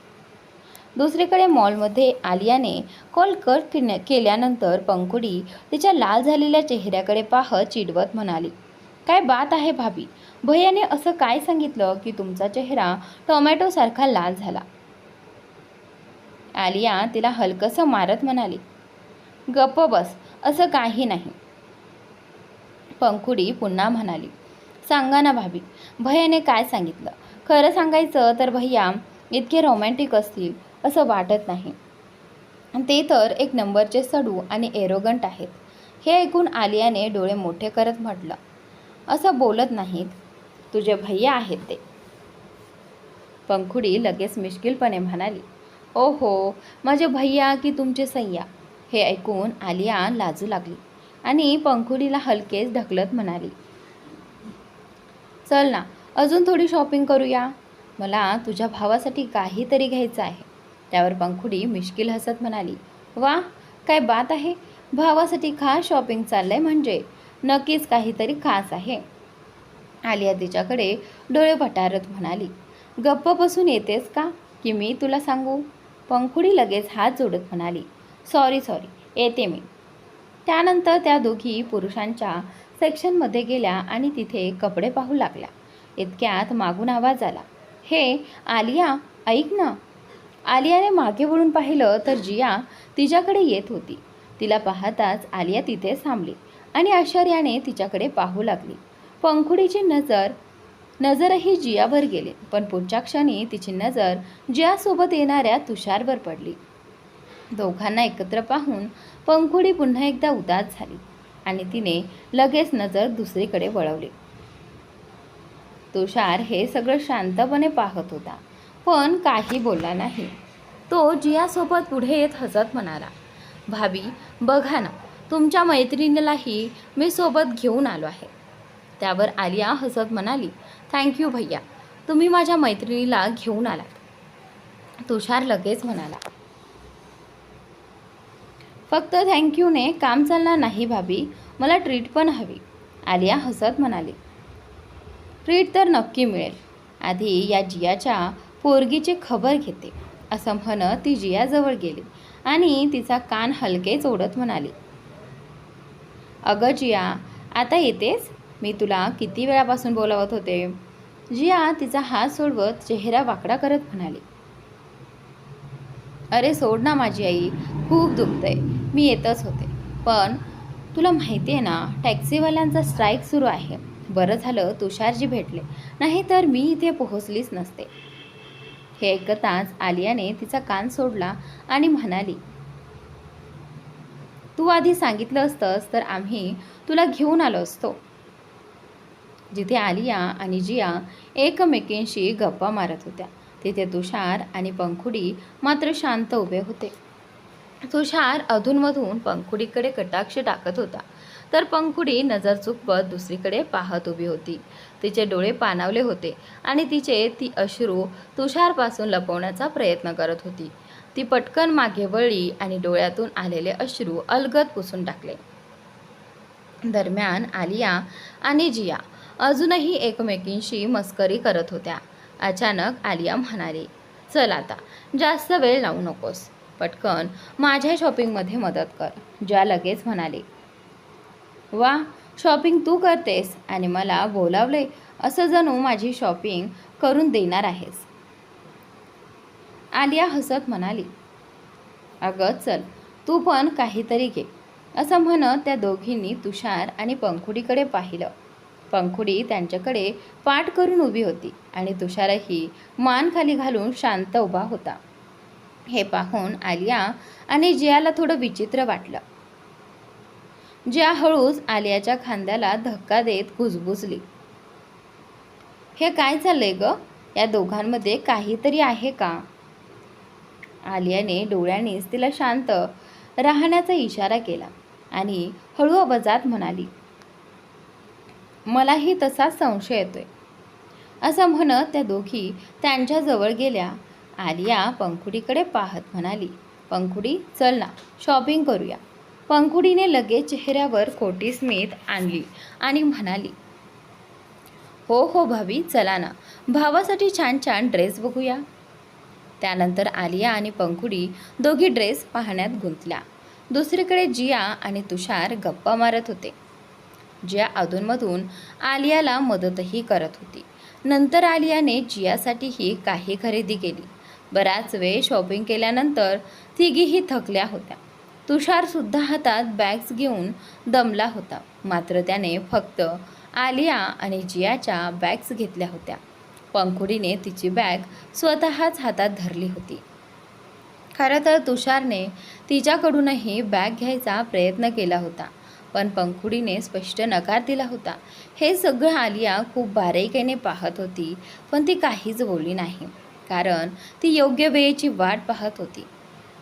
दुसरीकडे मॉलमध्ये आलियाने कॉल कट केल्यानंतर पंखुडी तिच्या लाल झालेल्या चेहऱ्याकडे पाहत चिडवत म्हणाली, काय बात आहे भाभी, भैयाने असं काय सांगितलं की तुमचा चेहरा टोमॅटोसारखा लाल झाला? आलिया तिला हलकंसं मारत म्हणाली, गप्प बस, असं काही नाही. पंखुडी पुन्हा म्हणाली, सांगा ना भाभी, भैयाने काय सांगितलं? खरं सांगायचं तर भैया इतके रोमॅन्टिक असतील असं वाटत नाही. ते तर एक नंबरचे सडू आणि एरोगंट आहेत. हे ऐकून आलियाने डोळे मोठे करत म्हटलं, असं बोलत नाहीत, तुझे भैया आहेत ते. पंखुडी लगेच मिश्किलपणे म्हणाली, ओ हो, माझे भैया की तुमचे सय्या. हे ऐकून आलिया लाजू लागली आणि पंखुडीला हलकेच ढकलत म्हणाली, चल ना, अजून थोडी शॉपिंग करूया. मला तुझ्या भावासाठी काहीतरी घ्यायचं आहे. त्यावर पंखुडी मिश्किल हसत म्हणाली, वा, काय बात आहे. भावासाठी खास शॉपिंग चाललंय म्हणजे नक्कीच काहीतरी खास आहे. आलिया तिच्याकडे डोळे वटारत म्हणाली, गप्प बसून येतेस का की मी तुला सांगू? पंखुडी लगेच हात जोडत म्हणाली, सॉरी येते मी. त्यानंतर त्या दोघी पुरुषांच्या सेक्शनमध्ये गेल्या आणि तिथे कपडे पाहू लागल्या. इतक्यात मागून आवाज आला, हे आलिया, ऐक ना. आलियाने मागे वळून पाहिलं तर जिया तिच्याकडे येत होती. तिला पाहताच आलिया तिथेच थांबली आणि आश्चर्याने तिच्याकडे पाहू लागली. पंखुडीची नजरही जियावर गेली, पण पुढच्या क्षणी तिची नजर जियासोबत येणाऱ्या तुषारवर पडली. दोघांना एकत्र पाहून पंखुडी पुन्हा एकदा उदास झाली आणि तिने लगेच नजर दुसरीकडे वळवली. तुषार हे सगळं शांतपणे पाहत होता, पण काही बोलला नाही. तो जियासोबत पुढे येत हसत म्हणाला, भाभी, बघा ना, तुमच्या मैत्रिणीलाही मी सोबत घेऊन आलो आहे. त्यावर आलिया हसत म्हणाली, थँक्यू भैया, तुम्ही माझ्या मैत्रिणीला घेऊन आलात. तुषार लगेच म्हणाला, फक्त थँक्यूने काम चालणार नाही भाभी, मला ट्रीट पण हवी. आलिया हसत म्हणाली, ट्रीट तर नक्की मिळेल. आधी या जियाच्या पोरगीची खबर घेते. असं म्हणत ती जियाजवळ गेली आणि तिचा कान हलकेच ओढत म्हणाली, अगं जिया, आता येतेस? मी तुला किती वेळापासून बोलावत होते. जिया तिचा हात सोडवत चेहरा वाकडा करत म्हणाली, अरे सोड ना माझी आई, खूप दुखतंय. मी येतच होते, पण तुला माहिती आहे ना, टॅक्सीवाल्यांचा स्ट्राईक सुरू आहे. बरं झालं तुषारजी भेटले, नाही तर मी इथे पोहोचलीच नसते. हे ऐकताच आलियाने तिचा कान सोडला आणि म्हणाली, तू आधी सांगितलं असतंस तर आम्ही तुला घेऊन आलो असतो. जिथे आलिया आणि जिया एकमेकींशी गप्पा मारत होत्या, तिथे तुषार आणि पंखुडी मात्र शांत उभे होते. तुषार अधूनमधून पंखुडीकडे कटाक्ष टाकत होता, तर पंखुडी नजर चुकवत दुसरीकडे पाहत उभी होती. तिचे डोळे पाणावले होते आणि ती अश्रू तुषारपासून लपवण्याचा प्रयत्न करत होती. ती पटकन मागे वळली आणि डोळ्यातून आलेले अश्रू अलगद पुसून टाकले. दरम्यान आलिया आणि जिया अजूनही एकमेकींशी मस्करी करत होत्या. अचानक आलिया म्हणाली, चल आता, जास्त वेळ लावू नकोस, पटकन माझ्या शॉपिंगमध्ये मदत कर. जिया लगेच म्हणाली, वा, शॉपिंग तू करतेस आणि मला बोलावले असं जणू माझी शॉपिंग करून देणार आहेस. आलिया हसत म्हणाली, अगं चल, तू पण काहीतरी घे. असं म्हणत त्या दोघींनी तुषार आणि पंखुडीकडे पाहिलं. पंखुडी त्यांच्याकडे पाठ करून उभी होती आणि तुषारही मान खाली घालून शांत उभा होता. हे पाहून आलिया आणि जियाला थोडं विचित्र वाटलं. जिया हळूच आलियाच्या खांद्याला धक्का देत कुजबुजली, हे काय चाललंय ग? या दोघांमध्ये काहीतरी आहे का? आलियाने डोळ्यांनीच तिला शांत राहण्याचा इशारा केला आणि हळू आवाजात म्हणाली, मलाही तसाच संशय येतोय. असं म्हणत त्या दोघी त्यांच्याजवळ गेल्या. आलिया पंखुडीकडे पाहत म्हणाली, पंखुडी, चल ना, शॉपिंग करूया. पंखुडीने लगेच चेहऱ्यावर खोटी स्मित आणली आणि म्हणाली, हो हो भाभी, चला ना, भावासाठी छान छान ड्रेस बघूया. त्यानंतर आलिया आणि पंखुडी दोघी ड्रेस पाहण्यात गुंतल्या. दुसरीकडे जिया आणि तुषार गप्पा मारत होते. जिया अधूनमधून आलियाला मदतही करत होती. नंतर आलियाने जियासाठीही काही खरेदी केली. बराच वेळ शॉपिंग केल्यानंतर तिघीही थकल्या होत्या. तुषारसुद्धा हातात बॅग्स घेऊन दमला होता. मात्र त्याने फक्त आलिया आणि जियाच्या बॅग्स घेतल्या होत्या. पंखुडीने तिची बॅग स्वतःच हातात धरली होती. खरं तर तुषारने तिच्याकडूनही बॅग घ्यायचा प्रयत्न केला होता, पण पंखुडीने स्पष्ट नकार दिला होता. हे सगळं आलिया खूप बारीकीने पाहत होती, पण ती काहीच बोलली नाही, कारण ती योग्य वेळेची वाट पाहत होती.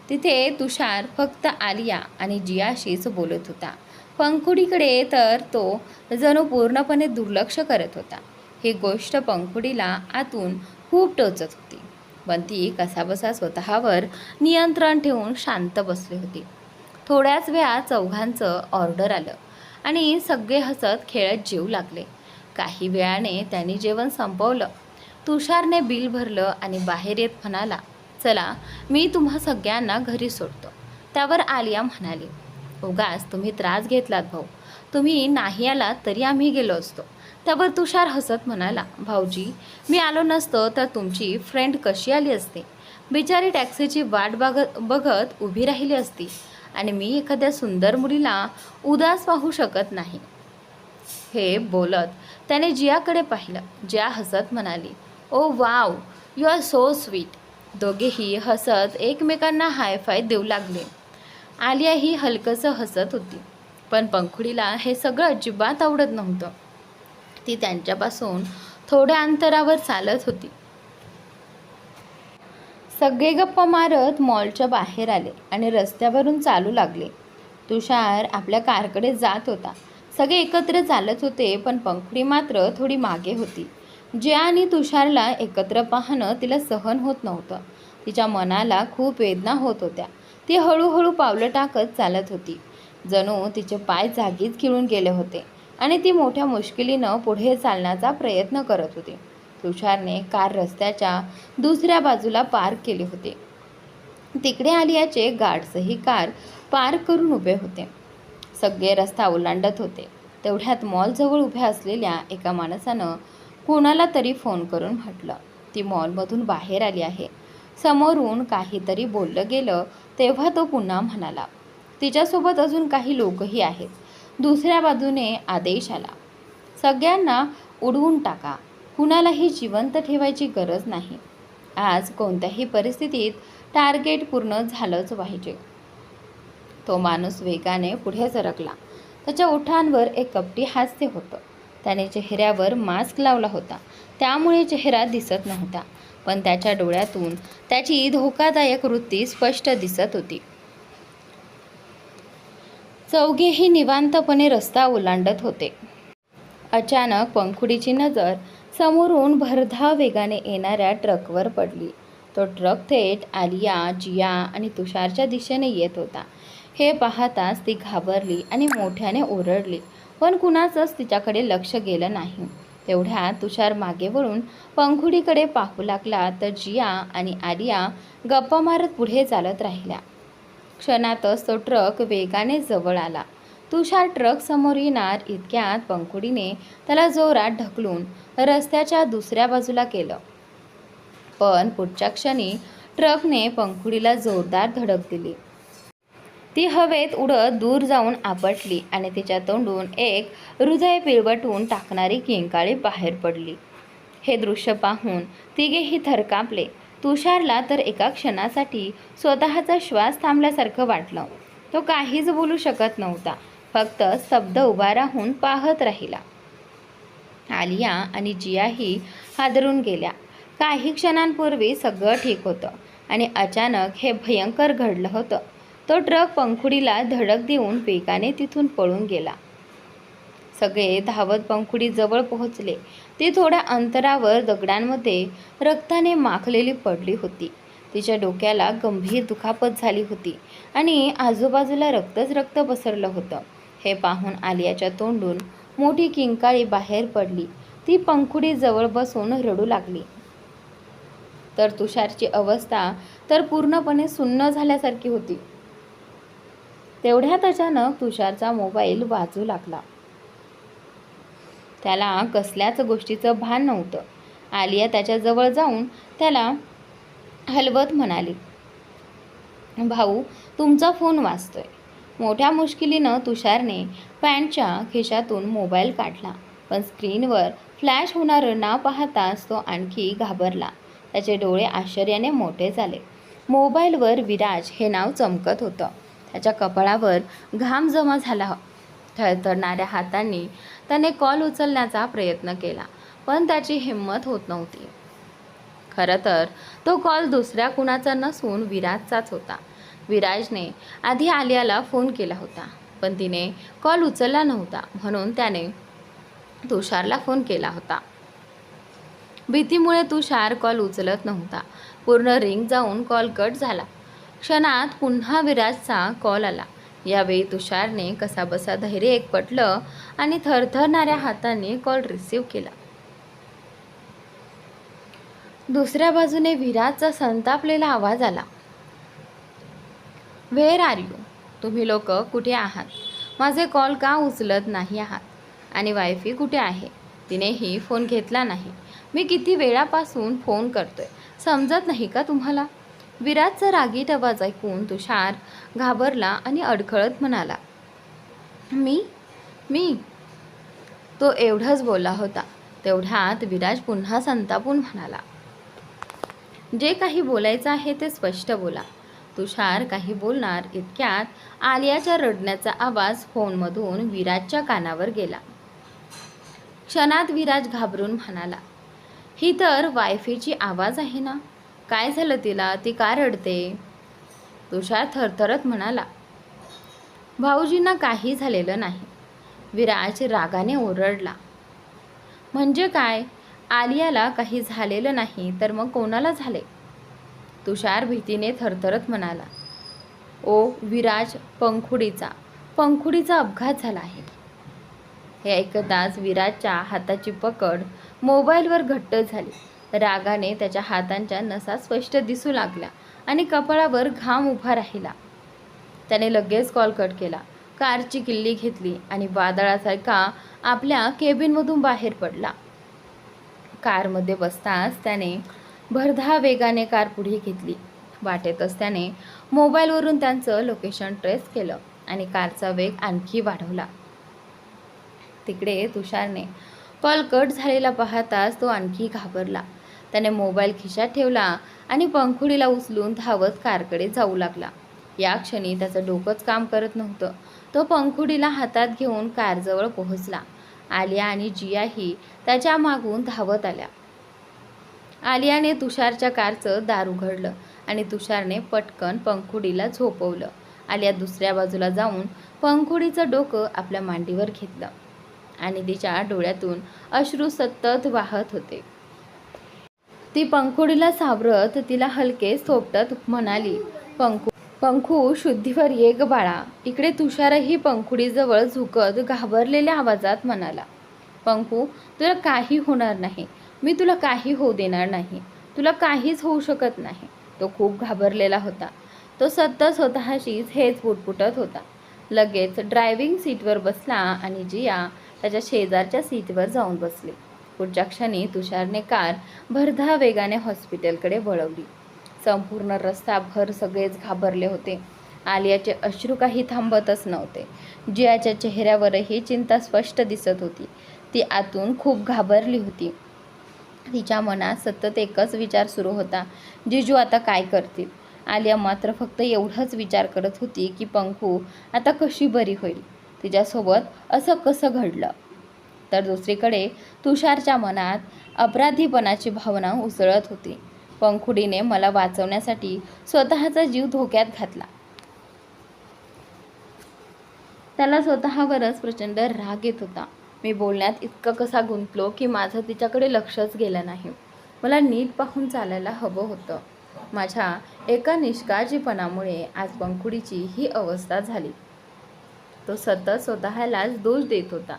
तिथे तुषार फक्त आलिया आणि जियाशीच बोलत होता. पंखुडीकडे तर तो जणू पूर्णपणे दुर्लक्ष करत होता. ही गोष्ट पंखुडीला आतून खूप टोचत होती, पण ती कसाबसा स्वतःवर नियंत्रण ठेवून शांत बसली होती. थोड्याच वेळात चौघांचं ऑर्डर आलं आणि सगळे हसत खेळत जेवू लागले. काही वेळाने त्यांनी जेवण संपवलं. तुषारने बिल भरलं आणि बाहेर येत म्हणाला, चला मी तुम्हा सगळ्यांना घरी सोडतो. त्यावर आलिया म्हणाली, उगाच तुम्ही त्रास घेतलात भाऊ, तुम्ही नाही आलात तरी आम्ही गेलो असतो. त्यावर तुषार हसत म्हणाला, भाऊजी मी आलो नसतो तर तुमची फ्रेंड कशी आली असते. बिचारी टॅक्सीची वाट बघत उभी राहिली असती आणि मी एखाद्या सुंदर मुलीला उदास पाहू शकत नाही. हे बोलत त्याने जियाकडे पाहिलं. जिया हसत म्हणाली, oh wow, you are so sweet. दोघेही हसत एकमेकांना हायफाय देऊ लागले. आलिया ही हलकंसं हसत होती, पण पंखुडीला हे सगळं अजिबात आवडत नव्हतं. ती त्यांच्यापासून थोड्या अंतरावर चालत होती. सगळे गप्पा मारत मॉलच्या बाहेर आले आणि रस्त्यावरून चालू लागले. तुषार आपल्या कारकडे जात होता. सगळे एकत्र चालत होते, पण पंखुडी मात्र थोडी मागे होती. जिया आणि तुषारला एकत्र पाहणं तिला सहन होत नव्हतं. तिच्या मनाला खूप वेदना होत होत्या. ती हळूहळू पावलं टाकत चालत होती, जणू तिचे पाय जागीच खिळून गेले होते आणि ती मोठ्या मुश्किलीनं पुढे चालण्याचा प्रयत्न करत होती. तुषारने कार रस्त्याच्या दुसऱ्या बाजूला पार्क केले होते. तिकडे आलियाचे गार्ड्सही कार पार्क करून उभे होते. सगळे रस्ता ओलांडत होते. तेवढ्यात मॉलजवळ उभ्या असलेल्या एका माणसानं कुणाला तरी फोन करून म्हटलं, ती मॉलमधून बाहेर आली आहे. समोरून काहीतरी बोललं गेलं तेव्हा तो पुन्हा म्हणाला, तिच्यासोबत अजून काही लोकही आहेत. दुसऱ्या बाजूने आदेश आला, सगळ्यांना उडवून टाका. कुणालाही जिवंत ठेवायची गरज नाही. आज कोणत्याही परिस्थितीत टार्गेट पूर्ण झालंच पाहिजे. तो माणूस वेगाने पुढे सरकला. त्याच्या ओठांवर एक कपटी हास्य होतं. त्याने चेहऱ्यावर मास्क लावला होता, त्यामुळे चेहरा दिसत नव्हता, पण त्याच्या डोळ्यातून त्याची धोकादायक वृत्ती स्पष्ट दिसत होती. चौघेही निवांतपणे रस्ता ओलांडत होते. अचानक पंखुडीची नजर समोरून भरधाव वेगाने येणाऱ्या ट्रकवर पडली. तो ट्रक थेट आलिया, जिया आणि तुषारच्या दिशेने येत होता. हे पाहताच ती घाबरली आणि मोठ्याने ओरडली, पण कुणाचंच तिच्याकडे लक्ष गेलं नाही. तेवढ्यात तुषार मागे वळून पंखुडीकडे पाहू लागला, तर जिया आणि आलिया गप्पा मारत पुढे चालत राहिल्या. क्षणातच तो ट्रक वेगाने जवळ आला. तुषार ट्रक समोर येणार इतक्यात पंखुडीने त्याला जोरात ढकलून रस्त्याच्या दुसऱ्या बाजूला केलं. पण पुढच्या क्षणी ट्रकने पंखुडीला जोरदार धडक दिली. ती हवेत उडत दूर जाऊन आपटली आणि तिच्या तोंडून एक हृदय पिळवटून टाकणारी किंकाळी बाहेर पडली. हे दृश्य पाहून तिघेही थरकापले. तुषारला तर एका क्षणासाठी स्वतःचा श्वास थांबल्यासारखं वाटलं. तो काहीच बोलू शकत नव्हता, फक्त स्तब्ध उभा राहून पाहत राहिला. आलिया आणि जियाही हादरून गेल्या. काही क्षणांपूर्वी सगळं ठीक होतं आणि अचानक हे भयंकर घडलं होतं. तो ट्रक पंखुडीला धडक देऊन वेगाने तिथून पळून गेला. सगळे धावत पंखुडीजवळ पोहोचले. ती थोड्या अंतरावर दगडांमध्ये रक्ताने माखलेली पडली होती. तिच्या डोक्याला गंभीर दुखापत झाली होती आणि आजूबाजूला रक्तच रक्त पसरलं होतं. हे पाहून आलियाच्या तोंडून मोठी किंकाळी बाहेर पडली. ती पंखुडीजवळ बसून रडू लागली. तर तुषारची अवस्था तर पूर्णपणे सुन्न झाल्यासारखी होती. तेवढ्यात अचानक तुषारचा मोबाईल वाजू लागला. त्याला कसल्याच गोष्टीचं भान नव्हतं. आलिया त्याच्याजवळ जाऊन त्याला हलवत म्हणाली, भाऊ, तुमचा फोन वाजतोय. मोठ्या मुश्किलीनं तुषारने पॅन्टच्या खिशातून मोबाईल काढला, पण स्क्रीनवर फ्लॅश होणारं नाव पाहताच तो आणखी घाबरला. त्याचे डोळे आश्चर्याने मोठे झाले. मोबाईलवर विराज हे नाव चमकत होतं. त्याच्या कपाळावर घाम जमा झाला. थरथरणाऱ्या हातांनी त्याने कॉल उचलण्याचा प्रयत्न केला, पण त्याची हिंमत होत नव्हती. खरं तर तो कॉल दुसऱ्या कुणाचा नसून विराजचाच होता. विराजने आधी आलियाला फोन केला होता, पण तिने कॉल उचलला नव्हता, म्हणून त्याने तुषारला फोन केला होता. भीतीमुळे तुषार कॉल उचलत नव्हता. पूर्ण रिंग जाऊन कॉल कट झाला. क्षणात पुन्हा विराजचा कॉल आला. यावेळी तुषारने कसाबसा धैर्य एकवटलं आणि थरथरणाऱ्या हातांनी कॉल रिसीव्ह केला. दुसऱ्या बाजूने विराजचा संतापलेला आवाज आला. Where are you? तुम्ही लोक कुठे आहात? माझे कॉल का उचलत नाही आहात? आणि वायफी कुठे आहे? तिनेही फोन घेतला नाही. मी किती वेळापासून फोन करतोय, समजत नाही का तुम्हाला? विराजचा रागीट आवाज ऐकून तुषार घाबरला आणि अडखळत म्हणाला, मी मी तो एवढंच बोलला होता. तेवढ्यात विराज पुन्हा संतापून म्हणाला, जे काही बोलायचं आहे ते स्पष्ट बोला. तुषार काही बोलणार इतक्यात आलियाच्या रडण्याचा आवाज फोनमधून विराजच्या कानावर गेला. क्षणात विराज घाबरून म्हणाला, ही तर वायफीची आवाज आहे ना? काय झालं तिला? ती का रडते? तुषार थरथरत म्हणाला, भाऊजींना काही झालेलं नाही. विराज रागाने ओरडला, म्हणजे काय? आलियाला काही झालेलं नाही तर मग कोणाला झाले? तुषार भीतीने थरथरत म्हणाला, ओ विराज, पंखुडीचा अपघात झाला आहे. हे ऐकताच विराजच्या हाताची पकड मोबाईलवर घट्ट झाली. रागाने त्याच्या हातांच्या नसा स्पष्ट दिसू लागल्या आणि कपाळावर घाम उभा राहिला. त्याने लगेच कॉल कट केला, कारची किल्ली घेतली आणि वादळासारखा आपल्या केबिनमधून बाहेर पडला. कारमध्ये बसताच त्याने भरधाव वेगाने कार पुढे घेतली. वाटेतच त्याने मोबाईलवरून त्यांचं लोकेशन ट्रेस केलं आणि कारचा वेग आणखी वाढवला. तिकडे तुषारने कॉल कट झालेला पाहताच तो आणखी घाबरला. त्याने मोबाईल खिशात ठेवला आणि पंखुडीला उचलून धावत कारकडे जाऊ लागला. या क्षणी त्याचं डोकंच काम करत नव्हतं. तो पंखुडीला हातात घेऊन कारजवळ पोहोचला. आलिया आणि जियाही त्याच्या मागून धावत आल्या. आलियाने तुषारच्या कारचं दार उघडलं आणि तुषारने पटकन पंखुडीला झोपवलं. आलिया दुसऱ्या बाजूला जाऊन पंखुडीचं डोकं आपल्या मांडीवर घेतलं आणि तिच्या डोळ्यातून अश्रू सतत वाहत होते. ती पंखुडीला सावरत तिला हलके सोबतत म्हणाली, पंखू शुद्धीवर ये ग बाळा. इकडे तुषारही पंखुडीजवळ झुकत घाबरलेल्या आवाजात म्हणाला, पंखू, तुला काही होणार नाही. मी तुला काही होऊ देणार नाही. तुला काहीच होऊ शकत नाही. तो खूप घाबरलेला होता. तो सतत स्वतःशीच हेच पुटपुटत होता. लगेच ड्रायव्हिंग सीटवर बसला आणि जिया त्याच्या शेजारच्या सीटवर जाऊन बसली. पुढच्या क्षणी तुषारने कार भरधाव वेगाने हॉस्पिटलकडे वळवली. संपूर्ण रस्ताभर सगळेच घाबरले होते. आलियाचे अश्रू काही थांबतच नव्हते. जियाच्या चेहऱ्यावरही चिंता स्पष्ट दिसत होती. ती आतून खूप घाबरली होती. तिच्या मनात सतत एकच विचार सुरू होता, जिजू आता काय करतील? आलिया मात्र फक्त एवढंच विचार करत होती की पंखू आता कशी बरी होईल. तिच्यासोबत असं कसं घडलं? तर दुसरीकडे तुषारच्या मनात अपराधीपणाची भावना उसळत होती. पंखुडीने मला वाचवण्यासाठी स्वतःचा जीव धोक्यात घातला. त्याला स्वतःवरच प्रचंड राग येत होता. मी बोलण्यात इतकं कसा गुंतलो की माझं तिच्याकडे लक्षच गेलं नाही. मला नीट पाहून चालायला हवं होतं. माझ्या एका निष्काळजीपणामुळे आज पंखुडीची ही अवस्था झाली. तो सतत स्वतःलाच दोष देत होता.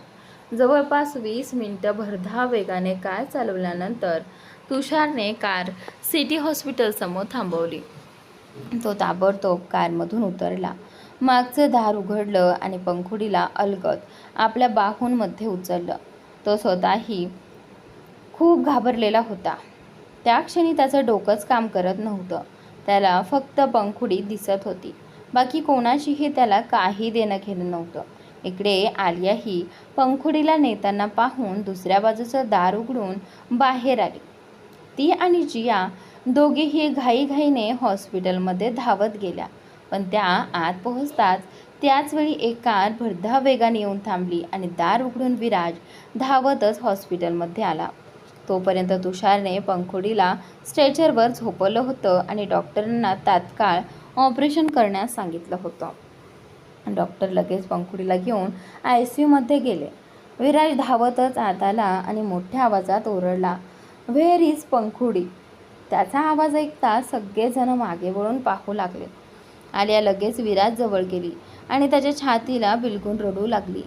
जवळपास 20 मिनिटं भरधाव वेगाने कार चालवल्यानंतर तुषारने कार सिटी हॉस्पिटलसमोर थांबवली. तो ताबडतोब कारमधून उतरला. मागचं दार उघडलं आणि पंखुडीला अलगद आपल्या बाहूंमध्ये उचललं. तो स्वतःही खूप घाबरलेला होता. त्या क्षणी त्याचं डोकंच काम करत नव्हतं. त्याला फक्त पंखुडी दिसत होती. बाकी कोणाशीही त्याला काही देणं घेणं नव्हतं. इकडे आलिया ही पंखुडीला नेताना पाहून दुसऱ्या बाजूचं दार उघडून बाहेर आली. ती आणि जिया दोघेही घाईघाईने हॉस्पिटलमध्ये धावत गेल्या. पण त्या आत पोहोचताच त्याचवेळी एक कार भरधाव वेगाने येऊन थांबली आणि दार उघडून विराज धावतच हॉस्पिटलमध्ये आला. तोपर्यंत तुषारने पंखुडीला स्ट्रेचरवर झोपवलं होतं आणि डॉक्टरांना तात्काळ ऑपरेशन करण्यास सांगितलं होतं. डॉक्टर लगेच पंखुडीला घेऊन ICUमध्ये गेले. विराज धावतच आत आला आणि मोठ्या आवाजात ओरडला, "व्हेअर इज पंखुडी?" त्याचा आवाज ऐकता सगळेजण मागे वळून पाहू लागले. आलिया लगेच विराज जवळ गेली आणि त्याच्या छातीला बिलगून रडू लागली.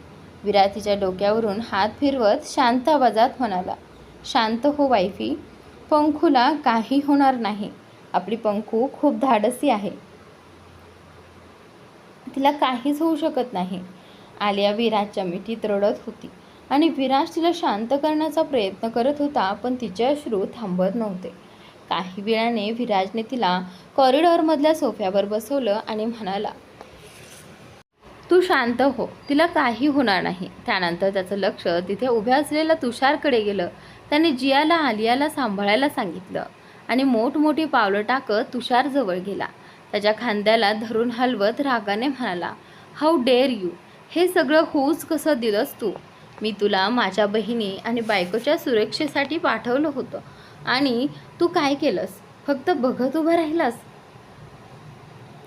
विराज तिच्या डोक्यावरून हात फिरवत शांत आवाजात म्हणाला, "शांत हो वाईफी, पंखूला काही होणार नाही. आपली पंखू खूप धाडसी आहे. तिला काहीच होऊ शकत नाही." आलिया विराजच्या मिठीत रडत होती आणि विराज तिला शांत करण्याचा प्रयत्न करत होता, पण तिचे अश्रू थांबत नव्हते. काही वेळाने विराजने तिला कॉरिडॉरमधल्या सोफ्यावर बसवलं आणि म्हणाला, "तू शांत हो, तिला काही होणार नाही." त्यानंतर त्याचं लक्ष तिथे उभ्या असलेल्या तुषारकडे गेलं. त्याने जियाला आलियाला सांभाळायला सांगितलं आणि मोठमोठी पावलं टाकत तुषार जवळ गेला. त्याच्या खांद्याला धरून हलवत रागाने म्हणाला, "हाऊ डेअर यू, हे सगळं होऊच कसं दिलंस तू? मी तुला माझ्या बहिणी आणि बायकोच्या सुरक्षेसाठी पाठवलं होतं आणि तू काय केलंस? फक्त बघत उभा राहिलास."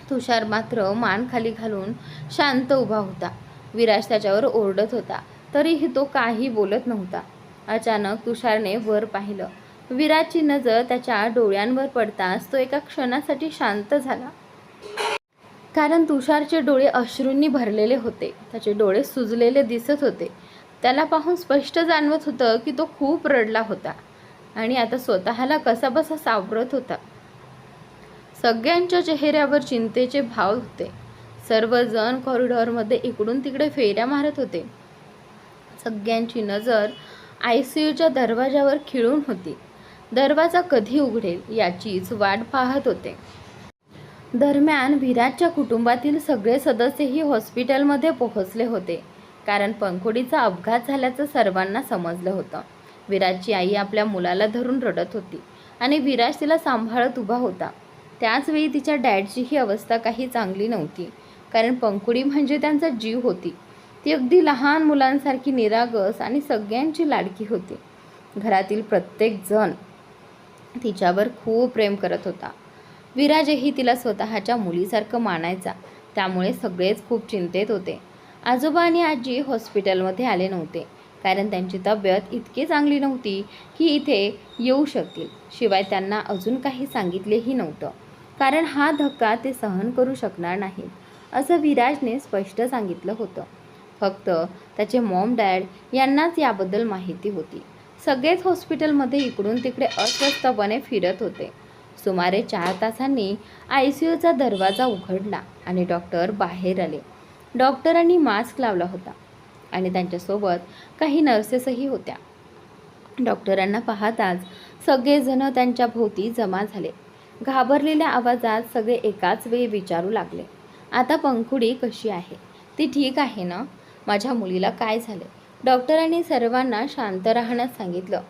तुषार मात्र मान खाली घालून शांत उभा होता. विराज त्याच्यावर ओरडत होता, तरीही तो काही बोलत नव्हता. अचानक तुषारने वर पाहिलं. विराजची नजर त्याच्या डोळ्यांवर पडताच तो एका क्षणासाठी शांत झाला. कारण तुषारचे डोळे अश्रूंनी भरलेले होते. त्याचे डोळे सुजलेले दिसत होते. त्याला पाहून स्पष्ट जाणवत होतं की तो खूप रडला होता आणि आता स्वतःला कसाबसा सावरत होता. सगळ्यांच्या चेहऱ्यावर चिंतेचे भाव होते. सर्वजण कॉरिडॉरमध्ये इकडून तिकडे फेऱ्या मारत होते. सगळ्यांची नजर ICUच्या दरवाजावर खिळून होती. दरवाजा कधी उघडेल याचीच वाट पाहत होते. दरम्यान विराजच्या कुटुंबातील सगळे सदस्यही हॉस्पिटलमध्ये पोहोचले होते. कारण पंखुडीचा अपघात झाल्याचं सर्वांना समजलं होतं. विराजची आई आपल्या मुलाला धरून रडत होती आणि विराज तिला सांभाळत उभा होता. त्याचवेळी तिच्या डॅडचीही अवस्था काही चांगली नव्हती. कारण पंखुडी म्हणजे त्यांचा जीव होती. ती अगदी लहान मुलांसारखी निरागस आणि सगळ्यांची लाडकी होती. घरातील प्रत्येक जण तिच्यावर खूप प्रेम करत होता. विराजही तिला स्वतःच्या मुलीसारखं मानायचा. त्यामुळे सगळेच खूप चिंतेत होते. आजोबा आणि आजी हॉस्पिटलमध्ये आले नव्हते कारण त्यांची तब्येत इतकी चांगली नव्हती की इथे येऊ शकतील. शिवाय त्यांना अजून काही सांगितलेही नव्हतं कारण हा धक्का ते सहन करू शकणार नाहीत असं विराजने स्पष्ट सांगितलं होतं. फक्त त्याचे मॉम डॅड यांनाच याबद्दल माहिती होती. सगळेच हॉस्पिटलमध्ये इकडून तिकडे अस्वस्थपणे फिरत होते. सुमारे 4 तासांनी ICUचा दरवाजा उघडला आणि डॉक्टर बाहेर आले. डॉक्टरांनी मास्क लावला होता आणि त्यांच्यासोबत काही नर्सेसही होत्या. डॉक्टरांना पाहताच सगळेजण त्यांच्या भोवती जमा झाले. घाबरलेल्या आवाजात सगळे एकाच वेळी विचारू लागले, "आता पंखुडी कशी आहे? ती ठीक आहे ना? माझ्या मुलीला काय झाले?" डॉक्टरांनी सर्वांना शांत राहण्यास सांगितलं.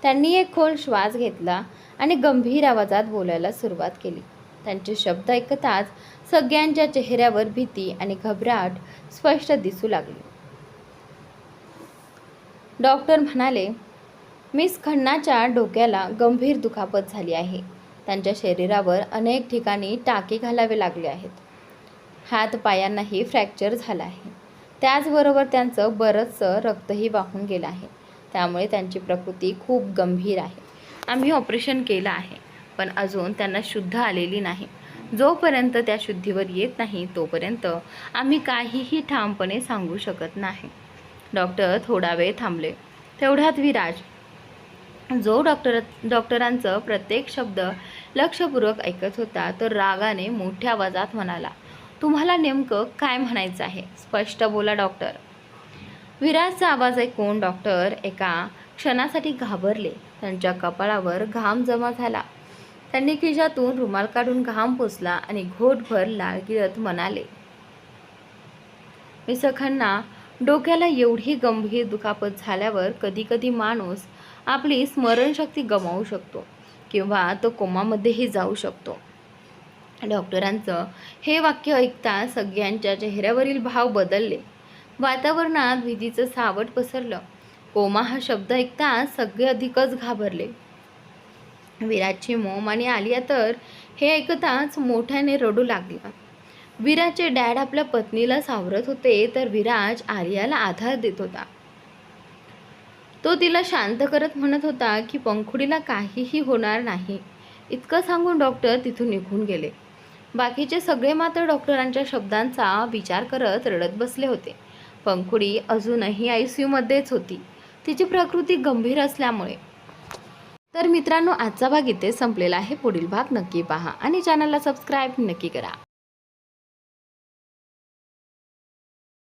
त्यांनी एक खोल श्वास घेतला आणि गंभीर आवाजात बोलायला सुरुवात केली. त्यांचे शब्द ऐकताच सगळ्यांच्या चेहऱ्यावर भीती आणि घबराट स्पष्ट दिसू लागली. डॉक्टर म्हणाले, "मिस खन्नाच्या डोक्याला गंभीर दुखापत झाली आहे. त्यांच्या शरीरावर अनेक ठिकाणी टाके घालावे लागले आहेत. हात पायांनाही फ्रॅक्चर झाला आहे. त्याचबरोबर त्यांचं बरंचसं रक्तही वाहून गेलं आहे. त्यामुळे त्यांची प्रकृती खूप गंभीर आहे. आम्ही ऑपरेशन केलं आहे, पण अजून त्यांना शुद्ध आलेली नाही. जोपर्यंत त्या शुद्धीवर येत नाही तोपर्यंत आम्ही काहीही ठामपणे सांगू शकत नाही." डॉक्टर थोडा वेळ थांबले. तेवढ्यात विराज, जो डॉक्टरांचं प्रत्येक शब्द लक्षपूर्वक ऐकत होता, तो रागाने मोठ्या आवाजात म्हणाला, "तुम्हाला नेमकं काय म्हणायचं आहे? स्पष्ट बोला डॉक्टर." विराजचा आवाज ऐकून डॉक्टर एका क्षणासाठी घाबरले. त्यांच्या कपाळावर घाम जमा झाला. त्यांनी खिशातून रुमाल काढून घाम पुसला आणि घोटभर लाळ गिळत म्हणाले, मिसखांना डोक्याला एवढी गंभीर दुखापत झाल्यावर कधी कधी माणूस आपली स्मरणशक्ती गमावू शकतो किंवा तो कोमामध्येही जाऊ शकतो. डॉक्टरांचं हे वाक्य ऐकता सगळ्यांच्या चेहऱ्यावरील भाव बदलले. वातावरणात भीतीचं सावट पसरलं. कोमा हा शब्द ऐकता सगळे अधिकच घाबरले. विराजची मॉम आणि आलिया तर हे ऐकताच मोठ्याने रडू लागला. विराजचे डॅड आपल्या पत्नीला सावरत होते तर विराज आलियाला आधार देत होता. तो तिला शांत करत म्हणत होता की पंखुडीला काहीही होणार नाही. इतकं सांगून डॉक्टर तिथून निघून गेले. बाकीचे सगळे मात्र डॉक्टरांच्या शब्दांचा विचार करत रडत बसले होते. पंखुडी अजूनही ICUमध्येच होती, तिची प्रकृती गंभीर असल्यामुळे. तर मित्रांनो, आजचा भाग इथे संपलेला आहे. पुढील भाग नक्की पहा आणि चॅनलला सबस्क्राईब नक्की करा.